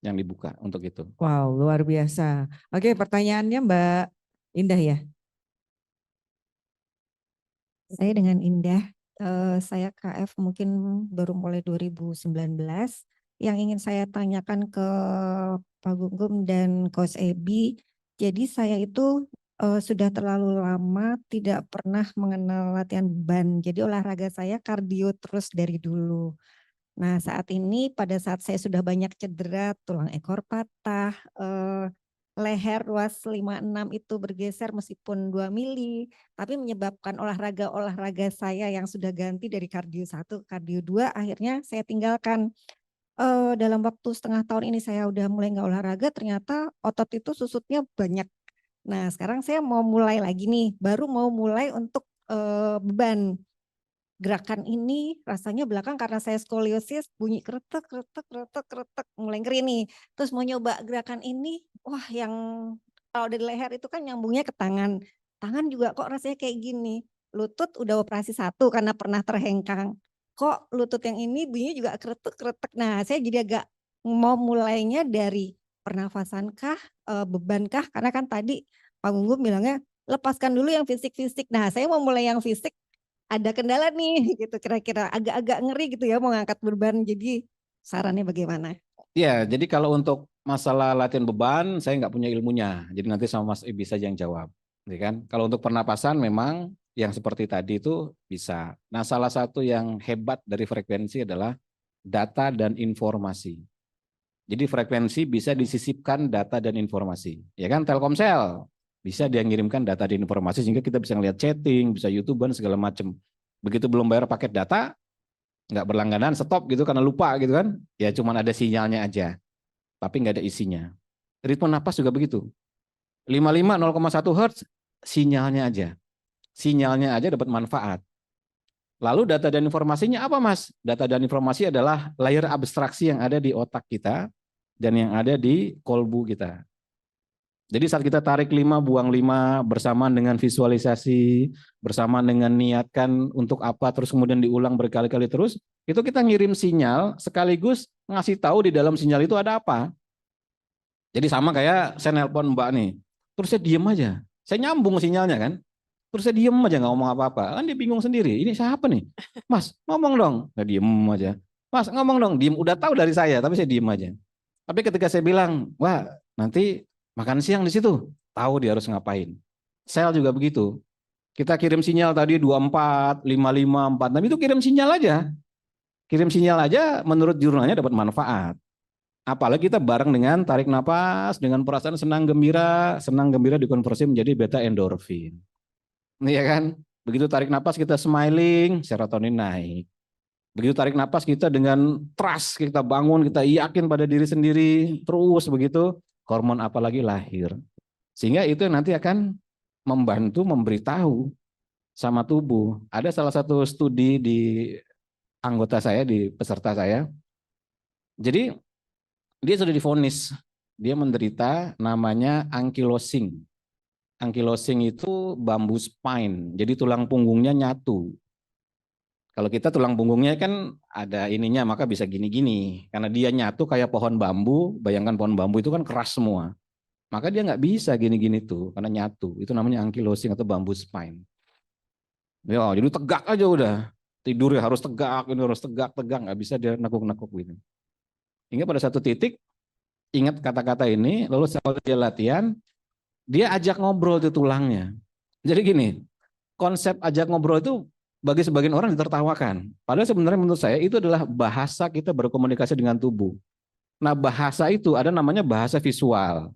yang dibuka untuk itu. Wow, luar biasa. Oke, pertanyaannya Mbak Indah ya. Saya dengan Indah, saya KF mungkin baru mulai 2019. Yang ingin saya tanyakan ke Pak Gugum dan Coach Ebi, jadi saya itu sudah terlalu lama tidak pernah mengenal latihan beban. Jadi olahraga saya kardio terus dari dulu. Nah saat ini pada saat saya sudah banyak cedera, tulang ekor patah, leher ruas 56 itu bergeser meskipun 2 mili, tapi menyebabkan olahraga saya yang sudah ganti dari kardio 1 ke kardio 2 akhirnya saya tinggalkan. Dalam waktu setengah tahun ini saya udah mulai nggak olahraga, ternyata otot itu susutnya banyak. Nah sekarang saya mau mulai lagi nih, baru mau mulai untuk beban. Gerakan ini rasanya belakang karena saya skoliosis bunyi kretek mulai ngeri nih. Terus mau nyoba gerakan ini, wah yang kalau dari leher itu kan nyambungnya ke tangan. Tangan juga kok rasanya kayak gini. Lutut udah operasi 1 karena pernah terhengkang. Kok lutut yang ini bunyinya juga kretek. Nah saya jadi agak mau mulainya dari pernafasan kah, beban kah? Karena kan tadi Pak Gugum bilangnya lepaskan dulu yang fisik-fisik. Nah saya mau mulai yang fisik. Ada kendala nih gitu kira-kira agak-agak ngeri gitu ya mau ngangkat beban, jadi sarannya bagaimana? Ya, jadi kalau untuk masalah latihan beban saya nggak punya ilmunya, jadi nanti sama Mas Ibi saja yang jawab, ya kan? Kalau untuk pernapasan memang yang seperti tadi itu bisa. Nah salah satu yang hebat dari frekuensi adalah data dan informasi. Jadi frekuensi bisa disisipkan data dan informasi, ya kan? Telkomsel bisa dia ngirimkan data dan informasi sehingga kita bisa ngelihat chatting, bisa YouTubean segala macam. Begitu belum bayar paket data, nggak berlangganan, stop gitu karena lupa gitu kan. Ya cuman ada sinyalnya aja, tapi nggak ada isinya. Ritme napas juga begitu. 55 0,1 Hz sinyalnya aja. Sinyalnya aja dapat manfaat. Lalu data dan informasinya apa Mas? Data dan informasi adalah layer abstraksi yang ada di otak kita dan yang ada di kolbu kita. Jadi saat kita tarik 5, buang 5 bersamaan dengan visualisasi, bersamaan dengan niatkan untuk apa, terus kemudian diulang berkali-kali terus, itu kita ngirim sinyal sekaligus ngasih tahu di dalam sinyal itu ada apa. Jadi sama kayak saya nelpon Mbak nih, terus saya diem aja, saya nyambung sinyalnya kan, terus saya diem aja nggak ngomong apa-apa, kan dia bingung sendiri, ini siapa nih, Mas ngomong dong, nggak diem aja, Mas ngomong dong, diem, udah tahu dari saya, tapi saya diem aja. Tapi ketika saya bilang, wah nanti makan siang di situ, tahu dia harus ngapain. Sel juga begitu. Kita kirim sinyal tadi 24, 55, 46 itu kirim sinyal aja. Kirim sinyal aja menurut jurnalnya dapat manfaat. Apalagi kita bareng dengan tarik napas, dengan perasaan senang gembira dikonversi menjadi beta endorfin. Iya kan? Begitu tarik napas kita smiling, serotonin naik. Begitu tarik napas kita dengan trust, kita bangun, kita yakin pada diri sendiri, terus begitu hormon apalagi lahir. Sehingga itu nanti akan membantu memberitahu sama tubuh. Ada salah satu studi di anggota saya, di peserta saya. Jadi dia sudah divonis, dia menderita namanya ankylosing. Ankylosing itu bambu spine, jadi tulang punggungnya nyatu. Kalau kita tulang punggungnya kan ada ininya, maka bisa gini-gini. Karena dia nyatu kayak pohon bambu, bayangkan pohon bambu itu kan keras semua. Maka dia nggak bisa gini-gini tuh, karena nyatu. Itu namanya ankylosing atau bambu spine. Ya, jadi tegak aja udah. Tidurnya harus tegak, ini harus tegak, nggak bisa dia nekuk-nekuk gitu. Hingga pada satu titik, ingat kata-kata ini, lalu setelah dia latihan, dia ajak ngobrol tuh tulangnya. Jadi gini, konsep ajak ngobrol itu bagi sebagian orang ditertawakan. Padahal sebenarnya menurut saya itu adalah bahasa kita berkomunikasi dengan tubuh. Nah, bahasa itu ada namanya bahasa visual.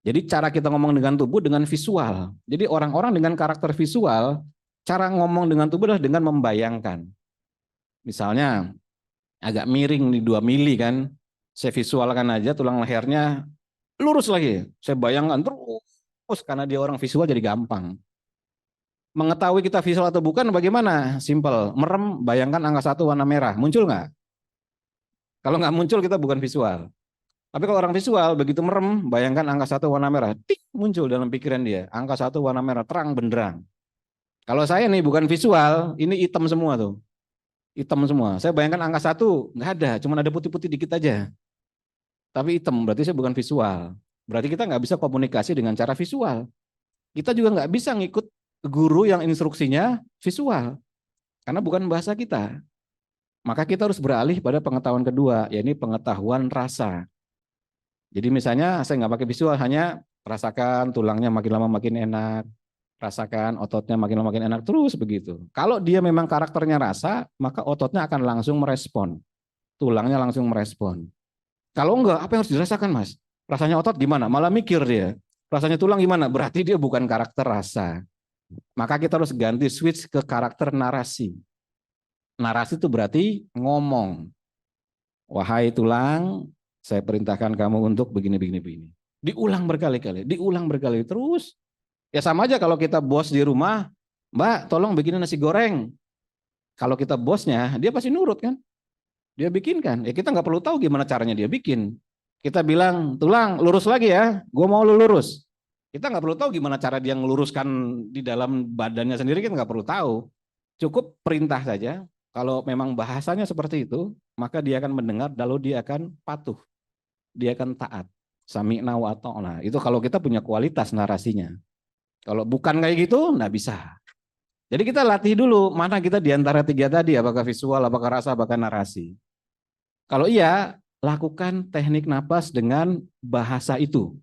Jadi cara kita ngomong dengan tubuh dengan visual. Jadi orang-orang dengan karakter visual, cara ngomong dengan tubuh adalah dengan membayangkan. Misalnya agak miring di 2 mili kan, saya visualkan aja tulang lehernya lurus lagi. Saya bayangkan terus karena dia orang visual jadi gampang. Mengetahui kita visual atau bukan bagaimana? Simple. Merem, bayangkan angka 1 warna merah. Muncul nggak? Kalau nggak muncul kita bukan visual. Tapi kalau orang visual, begitu merem, bayangkan angka 1 warna merah. Tik, muncul dalam pikiran dia. Angka 1 warna merah, terang benderang. Kalau saya nih bukan visual, ini hitam semua tuh. Hitam semua. Saya bayangkan angka 1, nggak ada. Cuma ada putih-putih dikit aja. Tapi hitam, berarti saya bukan visual. Berarti kita nggak bisa komunikasi dengan cara visual. Kita juga nggak bisa ngikut guru yang instruksinya visual, karena bukan bahasa kita. Maka kita harus beralih pada pengetahuan kedua, yaitu pengetahuan rasa. Jadi misalnya saya nggak pakai visual, hanya rasakan tulangnya makin lama makin enak, rasakan ototnya makin lama makin enak, terus begitu. Kalau dia memang karakternya rasa, maka ototnya akan langsung merespon, tulangnya langsung merespon. Kalau enggak, apa yang harus dirasakan Mas? Rasanya otot gimana? Malah mikir dia. Rasanya tulang gimana? Berarti dia bukan karakter rasa. Maka kita harus ganti switch ke karakter narasi. Narasi itu berarti ngomong. Wahai tulang, saya perintahkan kamu untuk begini. Diulang berkali-kali, terus. Ya sama aja kalau kita bos di rumah, Mbak tolong bikin nasi goreng. Kalau kita bosnya, dia pasti nurut kan. Dia bikinkan. Ya kita nggak perlu tahu gimana caranya dia bikin. Kita bilang, tulang lurus lagi ya, gue mau lu lurus. Kita nggak perlu tahu gimana cara dia ngeluruskan di dalam badannya sendiri, kita nggak perlu tahu. Cukup perintah saja. Kalau memang bahasanya seperti itu, maka dia akan mendengar, lalu dia akan patuh. Dia akan taat. Sami'na wa ata'na. Itu kalau kita punya kualitas narasinya. Kalau bukan kayak gitu, nggak bisa. Jadi kita latih dulu, mana kita di antara 3 tadi, apakah visual, apakah rasa, apakah narasi. Kalau iya, lakukan teknik napas dengan bahasa itu.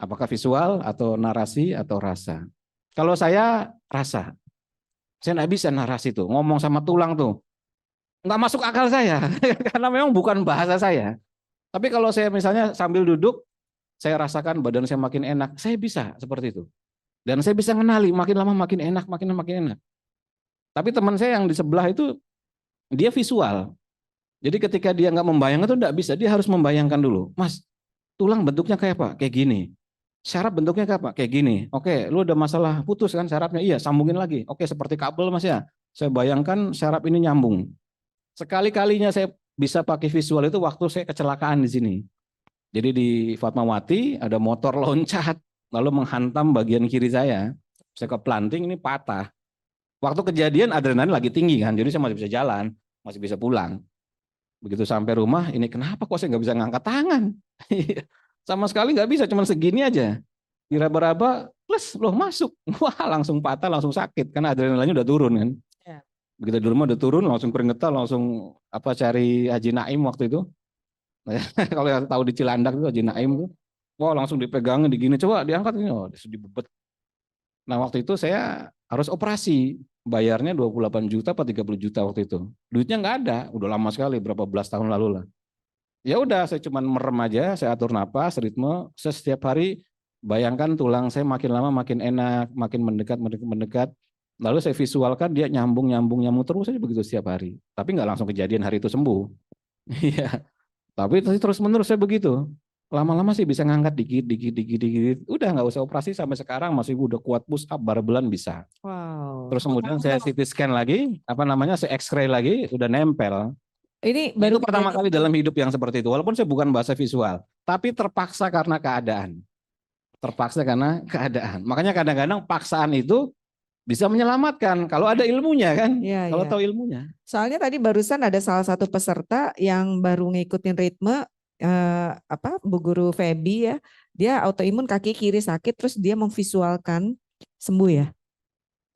Apakah visual atau narasi atau rasa. Kalau saya rasa, saya nggak bisa narasi tuh, ngomong sama tulang tuh, nggak masuk akal saya, karena memang bukan bahasa saya. Tapi kalau saya misalnya sambil duduk, saya rasakan badan saya makin enak, saya bisa seperti itu. Dan saya bisa mengenali, makin lama makin enak, makin enak. Tapi teman saya yang di sebelah itu, dia visual. Jadi ketika dia nggak membayangkan itu nggak bisa, dia harus membayangkan dulu. Mas, tulang bentuknya kayak apa? Kayak gini. Syaraf bentuknya kayak apa? Kayak gini. Oke, lu ada masalah putus kan syarafnya? Iya, sambungin lagi. Oke, seperti kabel Mas ya. Saya bayangkan syaraf ini nyambung. Sekali-kalinya saya bisa pakai visual itu waktu saya kecelakaan di sini. Jadi di Fatmawati ada motor loncat lalu menghantam bagian kiri saya. Saya keplanting, ini patah. Waktu kejadian adrenalin lagi tinggi kan, jadi saya masih bisa jalan, masih bisa pulang. Begitu sampai rumah, ini kenapa kok saya nggak bisa ngangkat tangan? Sama sekali nggak bisa, cuma segini aja. Diraba-raba, plus loh masuk. Wah langsung patah, langsung sakit. Karena adrenalinnya udah turun kan. Ya. Begitu di rumah udah turun, langsung keringetan, langsung cari Haji Naim waktu itu. Kalau yang tahu di Cilandak itu Haji Naim tuh. Wah langsung dipegangin digini, coba diangkat ini, oh dibebet. Nah waktu itu saya harus operasi, bayarnya 28 juta apa 30 juta waktu itu. Duitnya nggak ada, udah lama sekali, berapa belas tahun lalu lah. Ya udah, saya cuman merem aja, saya atur napas, ritme, saya setiap hari bayangkan tulang saya makin lama makin enak, makin mendekat. Lalu saya visualkan dia nyambung terus aja begitu setiap hari. Tapi nggak langsung kejadian hari itu sembuh. Iya. Tapi terus menerus saya begitu. Lama-lama sih bisa ngangkat dikit. Udah nggak usah operasi sampai sekarang masih udah kuat push up barbelan bisa. Wow. Terus kemudian saya CT scan lagi, saya X-ray lagi, udah nempel. Ini Itu pertama kali dalam hidup yang seperti itu. Walaupun saya bukan bahasa visual, tapi terpaksa karena keadaan. Makanya kadang-kadang paksaan itu bisa menyelamatkan kalau ada ilmunya kan. Iya, Kalau iya. tahu ilmunya. Soalnya tadi barusan ada salah satu peserta yang baru ngikutin ritme Bu Guru Feby ya. Dia autoimun kaki kiri sakit terus dia memvisualkan sembuh ya.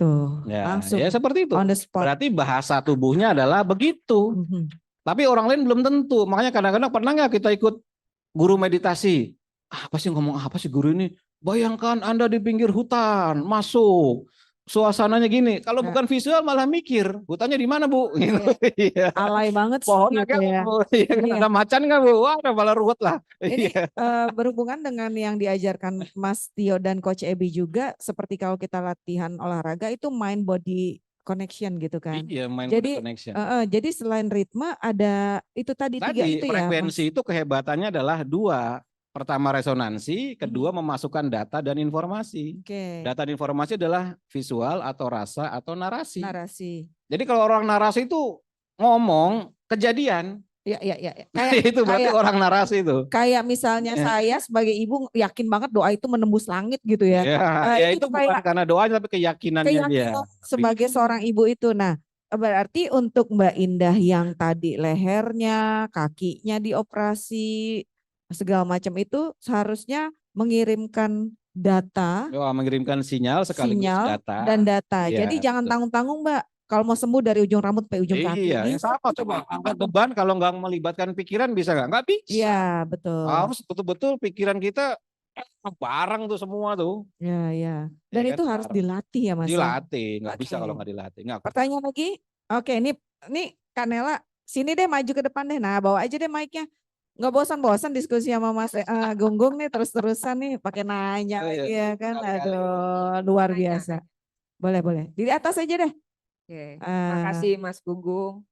Tuh, Ya, langsung ya seperti itu. on the spot. Berarti bahasa tubuhnya adalah begitu. Tapi orang lain belum tentu. Makanya kadang-kadang pernah nggak kita ikut guru meditasi? Apa sih ngomong apa sih guru ini? Bayangkan Anda di pinggir hutan, masuk. Suasananya gini. Kalau bukan visual malah mikir, hutannya di mana Bu? Gitu. Iya. Alay banget sih Pohonnya gitu kan, ya. iya, ada macan nggak Bu? Wah, ada malah ruwet lah. Ini Iya. berhubungan dengan yang diajarkan Mas Tio dan Coach Ebi juga, seperti kalau kita latihan olahraga itu mind body connection gitu kan. Iya, mind Jadi, body connection. jadi selain ritme ada itu tadi tiga Tadi itu ya. frekuensi itu kehebatannya adalah dua. Pertama resonansi, kedua memasukkan data dan informasi. Oke. Data dan informasi adalah visual atau rasa atau narasi. Narasi. Jadi kalau orang narasi itu ngomong kejadian. Iya. Itu berarti orang narasi itu. Kayak misalnya saya sebagai ibu yakin banget doa itu menembus langit gitu ya. Ya itu bukan karena doanya tapi keyakinannya dia. Sebagai seorang ibu itu. Nah, berarti untuk Mbak Indah yang tadi lehernya, kakinya dioperasi, segala macam itu seharusnya mengirimkan data, mengirimkan sinyal sekaligus data. Iya, jadi jangan tanggung-tanggung Mbak. Kalau mau sembuh dari ujung rambut sampai ujung kaki. Iya, yang sama coba angkat beban kalau nggak melibatkan pikiran bisa nggak? Nggak bisa. Iya, betul. Harus betul-betul pikiran kita bareng tuh semua tuh. Iya. Dan itu harus dilatih ya Mas. Dilatih, nggak bisa kalau nggak dilatih. Pertanyaan lagi? Oke, ini Kanela, sini deh maju ke depan deh. Nah, bawa aja deh mic-nya. Nggak bosan-bosan diskusi sama Mas Gunggung nih terus-terusan nih pakai nanya lagi ya kan. Aduh, luar biasa. Boleh. Di atas aja deh. Oke, makasih Mas Gunggung.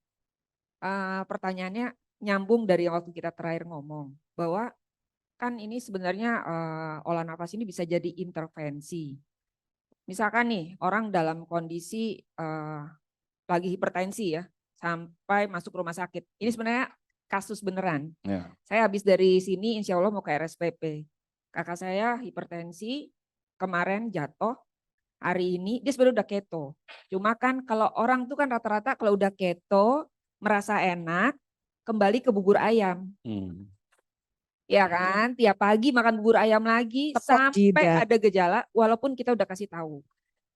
Pertanyaannya nyambung dari waktu kita terakhir ngomong bahwa kan ini sebenarnya olah nafas ini bisa jadi intervensi. Misalkan nih orang dalam kondisi lagi hipertensi ya sampai masuk rumah sakit. Ini sebenarnya kasus beneran. Ya. Saya habis dari sini insya Allah mau ke RSPP. Kakak saya hipertensi kemarin jatuh. Hari ini dia sebenarnya udah keto. Cuma kan kalau orang tuh kan rata-rata kalau udah keto merasa enak kembali ke bubur ayam. Ya kan, tiap pagi makan bubur ayam lagi sampai ada gejala walaupun kita udah kasih tahu.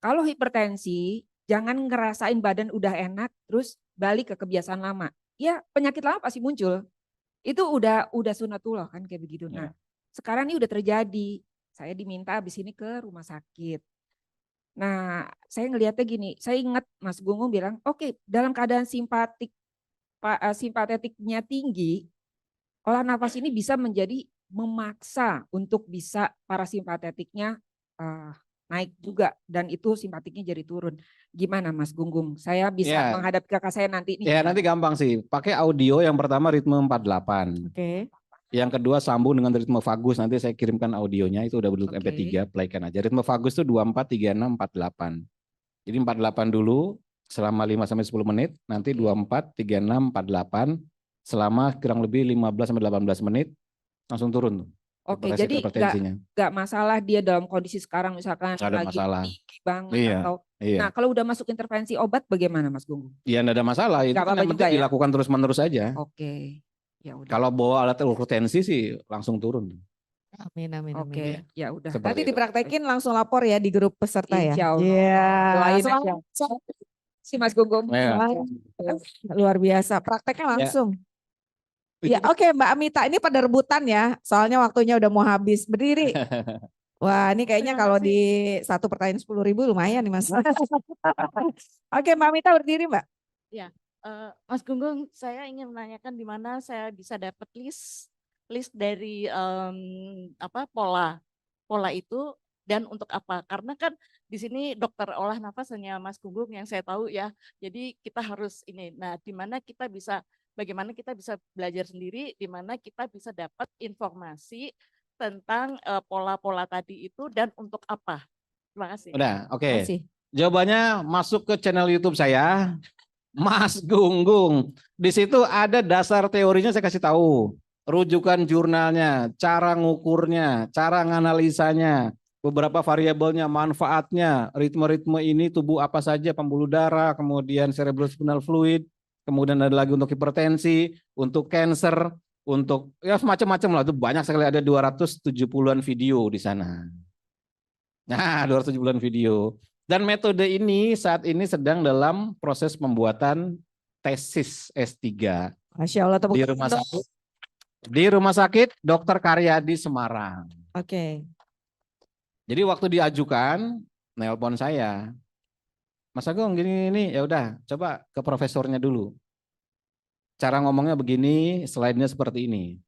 Kalau hipertensi jangan ngerasain badan udah enak terus balik ke kebiasaan lama. Ya penyakit lama pasti muncul. Itu udah sunatullah kan kayak begitu. Nah, sekarang ini udah terjadi. Saya diminta habis ini ke rumah sakit. Nah, saya ngelihatnya gini, saya ingat Mas Gunggung bilang, oke, dalam keadaan simpatetiknya tinggi, olah nafas ini bisa menjadi memaksa untuk bisa parasimpatetiknya naik juga dan itu simpatiknya jadi turun. Gimana Mas Gunggung? Saya bisa menghadapi kakak saya nanti ini. Ya, nanti gampang sih. Pakai audio yang pertama ritme 48. Oke. Yang kedua sambung dengan ritme vagus, nanti saya kirimkan audionya, itu udah bentuk MP3, playkan aja. Ritme vagus itu 24, 36, 48. Jadi 48 dulu selama 5-10 menit, nanti 24, 36, 48 selama kurang lebih 15-18 menit, langsung turun tuh. Oke, jadi nggak masalah dia dalam kondisi sekarang misalkan lagi tinggi banget atau nah kalau udah masuk intervensi obat bagaimana Mas Gunggung? Iya enggak ada masalah, itu kan yang penting dilakukan terus-menerus aja. Oke. Ya udah. Kalau bawa alat ukur tensi sih langsung turun. Amin. Oke, ya udah. Nanti dipraktekin langsung lapor ya di grup peserta ya. Insya Allah. Si Mas Gunggung. Luar biasa, prakteknya langsung. Ya oke Mbak Amita, ini pada rebutan ya, soalnya waktunya udah mau habis. Berdiri. Wah, ini kayaknya Terima kalau kasih. di satu pertanyaan 10.000 lumayan nih Mas. Oke, Mbak Mita berdiri Mbak. Ya, Mas Gunggung, saya ingin menanyakan di mana saya bisa dapat list dari pola itu dan untuk apa? Karena kan di sini dokter olah nafas hanya Mas Gunggung yang saya tahu ya. Jadi kita harus ini. Nah, bagaimana kita bisa belajar sendiri, di mana kita bisa dapat informasi tentang pola-pola tadi itu dan untuk apa? Terima kasih. Udah, oke. Terima kasih. Jawabannya masuk ke channel YouTube saya, Mas Gunggung. Di situ ada dasar teorinya saya kasih tahu. Rujukan jurnalnya, cara ngukurnya, cara nganalisanya, beberapa variabelnya, manfaatnya, ritme-ritme ini tubuh apa saja, pembuluh darah, kemudian cerebrospinal fluid, kemudian ada lagi untuk hipertensi, untuk cancer, untuk ya macam-macam lah, itu banyak sekali, ada 270-an video di sana. Nah, 270-an video. Dan metode ini saat ini sedang dalam proses pembuatan tesis S3 Masya Allah, tepuk di tangan rumah dong. sakit. Di Rumah Sakit Dr. Karyadi Semarang. Oke. Jadi waktu diajukan, nelpon saya, Mas Agung gini, ya udah, coba ke profesornya dulu. Cara ngomongnya begini, slide-nya seperti ini.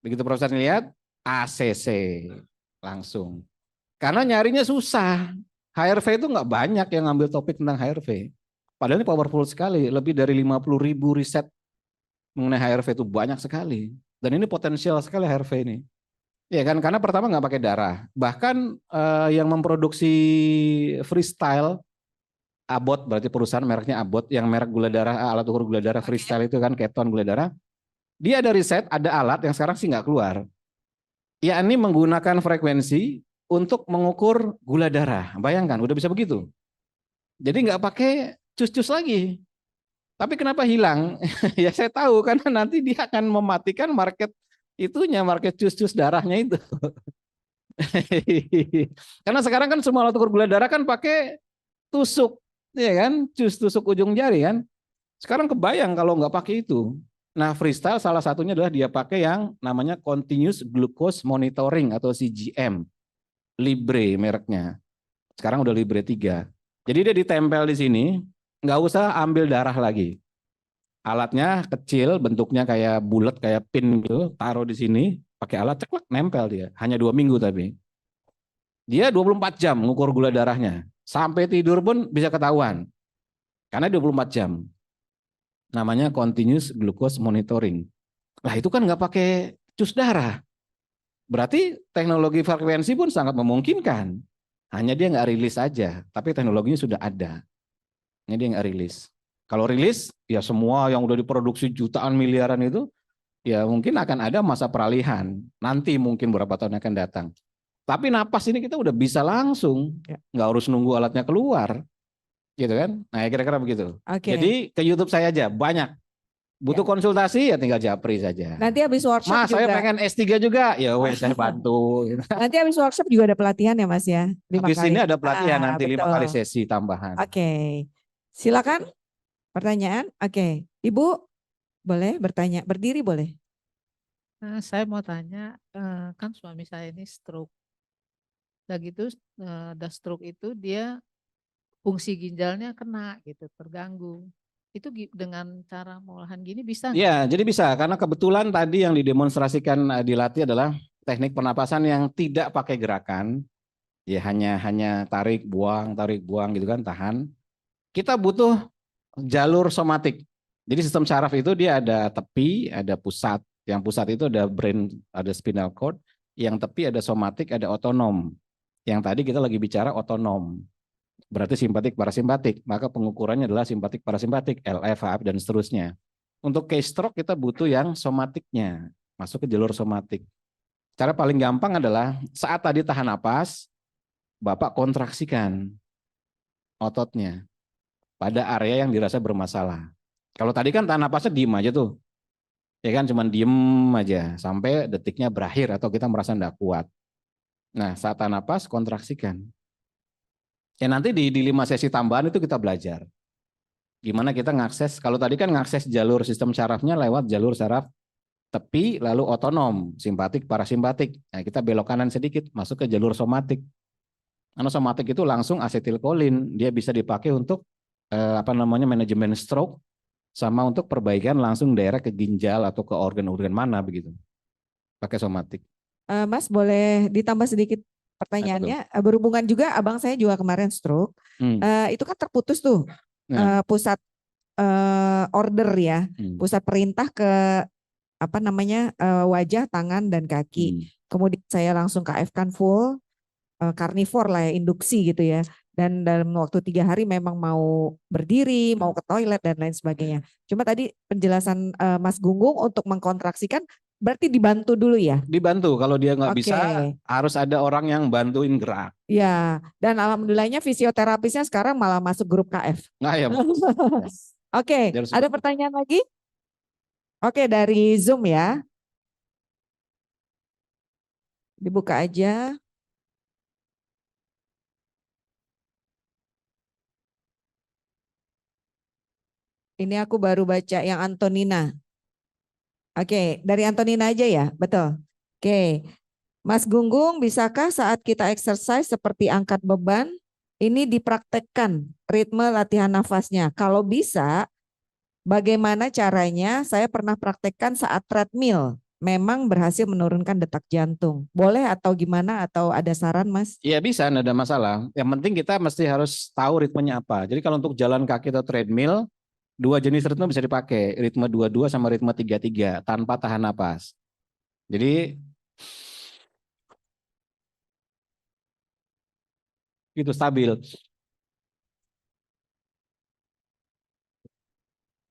Begitu profesornya lihat, ACC langsung. Karena nyarinya susah. HRV itu nggak banyak yang ngambil topik tentang HRV. Padahal ini powerful sekali, lebih dari 50.000 riset mengenai HRV itu banyak sekali. Dan ini potensial sekali HRV ini. Ya kan, karena pertama nggak pakai darah. Bahkan yang memproduksi freestyle, Abbott, berarti perusahaan mereknya Abbott, yang merek gula darah, alat ukur gula darah freestyle itu kan, keton gula darah. Dia ada riset, ada alat yang sekarang sih nggak keluar. Yakni menggunakan frekuensi untuk mengukur gula darah. Bayangkan, udah bisa begitu. Jadi nggak pakai cus-cus lagi. Tapi kenapa hilang? Ya saya tahu, karena nanti dia akan mematikan market itunya, market cus-cus darahnya itu. Karena sekarang kan semua alat ukur gula darah kan pakai tusuk, ya kan, cus tusuk ujung jari kan. Sekarang kebayang kalau nggak pakai itu. Nah, freestyle salah satunya adalah dia pakai yang namanya Continuous Glucose Monitoring atau CGM. Libre mereknya. Sekarang udah Libre 3. Jadi dia ditempel di sini, nggak usah ambil darah lagi. Alatnya kecil, bentuknya kayak bulat, kayak pin gitu, taruh di sini, pakai alat ceklek, nempel dia. Hanya 2 minggu tapi. Dia 24 jam ngukur gula darahnya. Sampai tidur pun bisa ketahuan. Karena 24 jam. Namanya Continuous Glucose Monitoring. Lah itu kan nggak pakai cus darah. Berarti teknologi frekuensi pun sangat memungkinkan. Hanya dia nggak rilis aja. Tapi teknologinya sudah ada. Hanya dia nggak rilis. Kalau rilis, ya semua yang udah diproduksi jutaan miliaran itu, ya mungkin akan ada masa peralihan. Nanti mungkin beberapa tahun akan datang. Tapi napas ini kita udah bisa langsung, nggak harus nunggu alatnya keluar, gitu kan? Nah kira-kira begitu. Oke. Jadi ke YouTube saya aja banyak. Butuh konsultasi ya tinggal japri saja. Nanti habis workshop Mas juga. saya pengen S3 juga, ya wes saya bantu. Nanti habis workshop juga ada pelatihan ya Mas ya? 5 Habis kali. ini ada pelatihan nanti 5 betul. kali sesi tambahan. Oke. Silakan pertanyaan. Oke. Ibu boleh bertanya, berdiri boleh. Saya mau tanya, kan suami saya ini stroke. Udah gitu, udah stroke itu dia fungsi ginjalnya kena gitu, terganggu. Itu dengan cara mengolahan gini bisa nggak? Ya, jadi bisa karena kebetulan tadi yang didemonstrasikan dilatih adalah teknik pernapasan yang tidak pakai gerakan. Ya hanya tarik buang gitu kan, tahan. Kita butuh jalur somatik. Jadi sistem saraf itu dia ada tepi, ada pusat. Yang pusat itu ada brain, ada spinal cord. Yang tepi ada somatik, ada otonom. Yang tadi kita lagi bicara otonom. Berarti simpatik, parasimpatik. Maka pengukurannya adalah simpatik, parasimpatik, LF, HF, dan seterusnya. Untuk case stroke kita butuh yang somatiknya. Masuk ke jalur somatik. Cara paling gampang adalah saat tadi tahan napas, Bapak kontraksikan ototnya pada area yang dirasa bermasalah. Kalau tadi kan tahan napasnya diem aja tuh. Ya kan cuman diem aja sampai detiknya berakhir atau kita merasa enggak kuat. Nah, saat tahan napas kontraksikan. Ya nanti di 5 sesi tambahan itu kita belajar. Gimana kita ngakses, kalau tadi kan ngakses jalur sistem sarafnya lewat jalur saraf tepi lalu otonom, simpatik, parasimpatik. Nah, kita belok kanan sedikit, masuk ke jalur somatik. Karena somatik itu langsung asetilkolin, dia bisa dipakai untuk manajemen stroke sama untuk perbaikan langsung daerah ke ginjal atau ke organ-organ mana begitu. Pakai somatik. Mas boleh ditambah sedikit pertanyaannya, berhubungan juga abang saya juga kemarin stroke, itu kan terputus tuh pusat order ya, pusat perintah ke wajah, tangan dan kaki. Kemudian saya langsung KF-kan full karnivor lah ya, induksi gitu ya. Dan dalam waktu 3 hari memang mau berdiri, mau ke toilet dan lain sebagainya. Cuma tadi penjelasan Mas Gunggung untuk mengkontraksikan berarti dibantu dulu ya? Dibantu, kalau dia nggak bisa harus ada orang yang bantuin gerak. Ya, dan alhamdulillahnya fisioterapisnya sekarang malah masuk grup KF. Nah, ya. Oke, ada pertanyaan lagi? Oke, dari Zoom ya. Dibuka aja. Ini aku baru baca yang Antonina. Oke, dari Antonina aja ya, betul. Oke, Mas Gunggung, bisakah saat kita exercise seperti angkat beban, ini dipraktekkan ritme latihan nafasnya? Kalau bisa, bagaimana caranya? Saya pernah praktekkan saat treadmill, memang berhasil menurunkan detak jantung. Boleh atau gimana, atau ada saran Mas? Iya bisa, tidak ada masalah. Yang penting kita mesti harus tahu ritmenya apa. Jadi kalau untuk jalan kaki atau treadmill, 2 jenis ritme bisa dipakai, ritme 22 sama ritme 33 tanpa tahan napas. Jadi gitu stabil.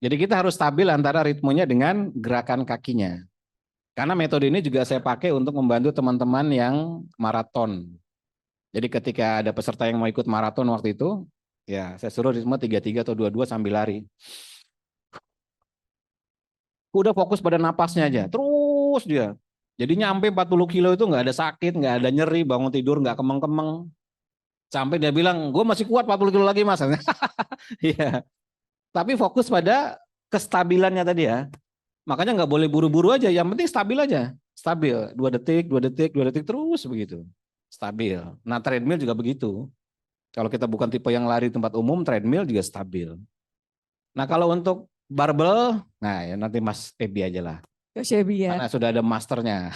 Jadi kita harus stabil antara ritmenya dengan gerakan kakinya. Karena metode ini juga saya pakai untuk membantu teman-teman yang maraton. Jadi ketika ada peserta yang mau ikut maraton waktu itu, ya saya suruh ritme 33 atau 22 sambil lari. Udah fokus pada napasnya aja, terus dia. Jadi nyampe 40 kilo itu nggak ada sakit, nggak ada nyeri, bangun tidur nggak kemeng-kemeng. Sampai dia bilang, gue masih kuat 40 kilo lagi mas. Iya. Tapi fokus pada kestabilannya tadi ya. Makanya nggak boleh buru-buru aja, yang penting stabil aja. Stabil, 2 detik, 2 detik, 2 detik terus begitu. Stabil. Nah treadmill juga begitu. Kalau kita bukan tipe yang lari di tempat umum, treadmill juga stabil. Nah kalau untuk barbel, nah ya nanti Mas Ebi aja lah. Coach Ebi ya. Karena sudah ada masternya.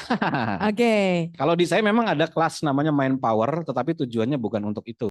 Oke. Kalau di saya memang ada kelas namanya Mind Power, tetapi tujuannya bukan untuk itu.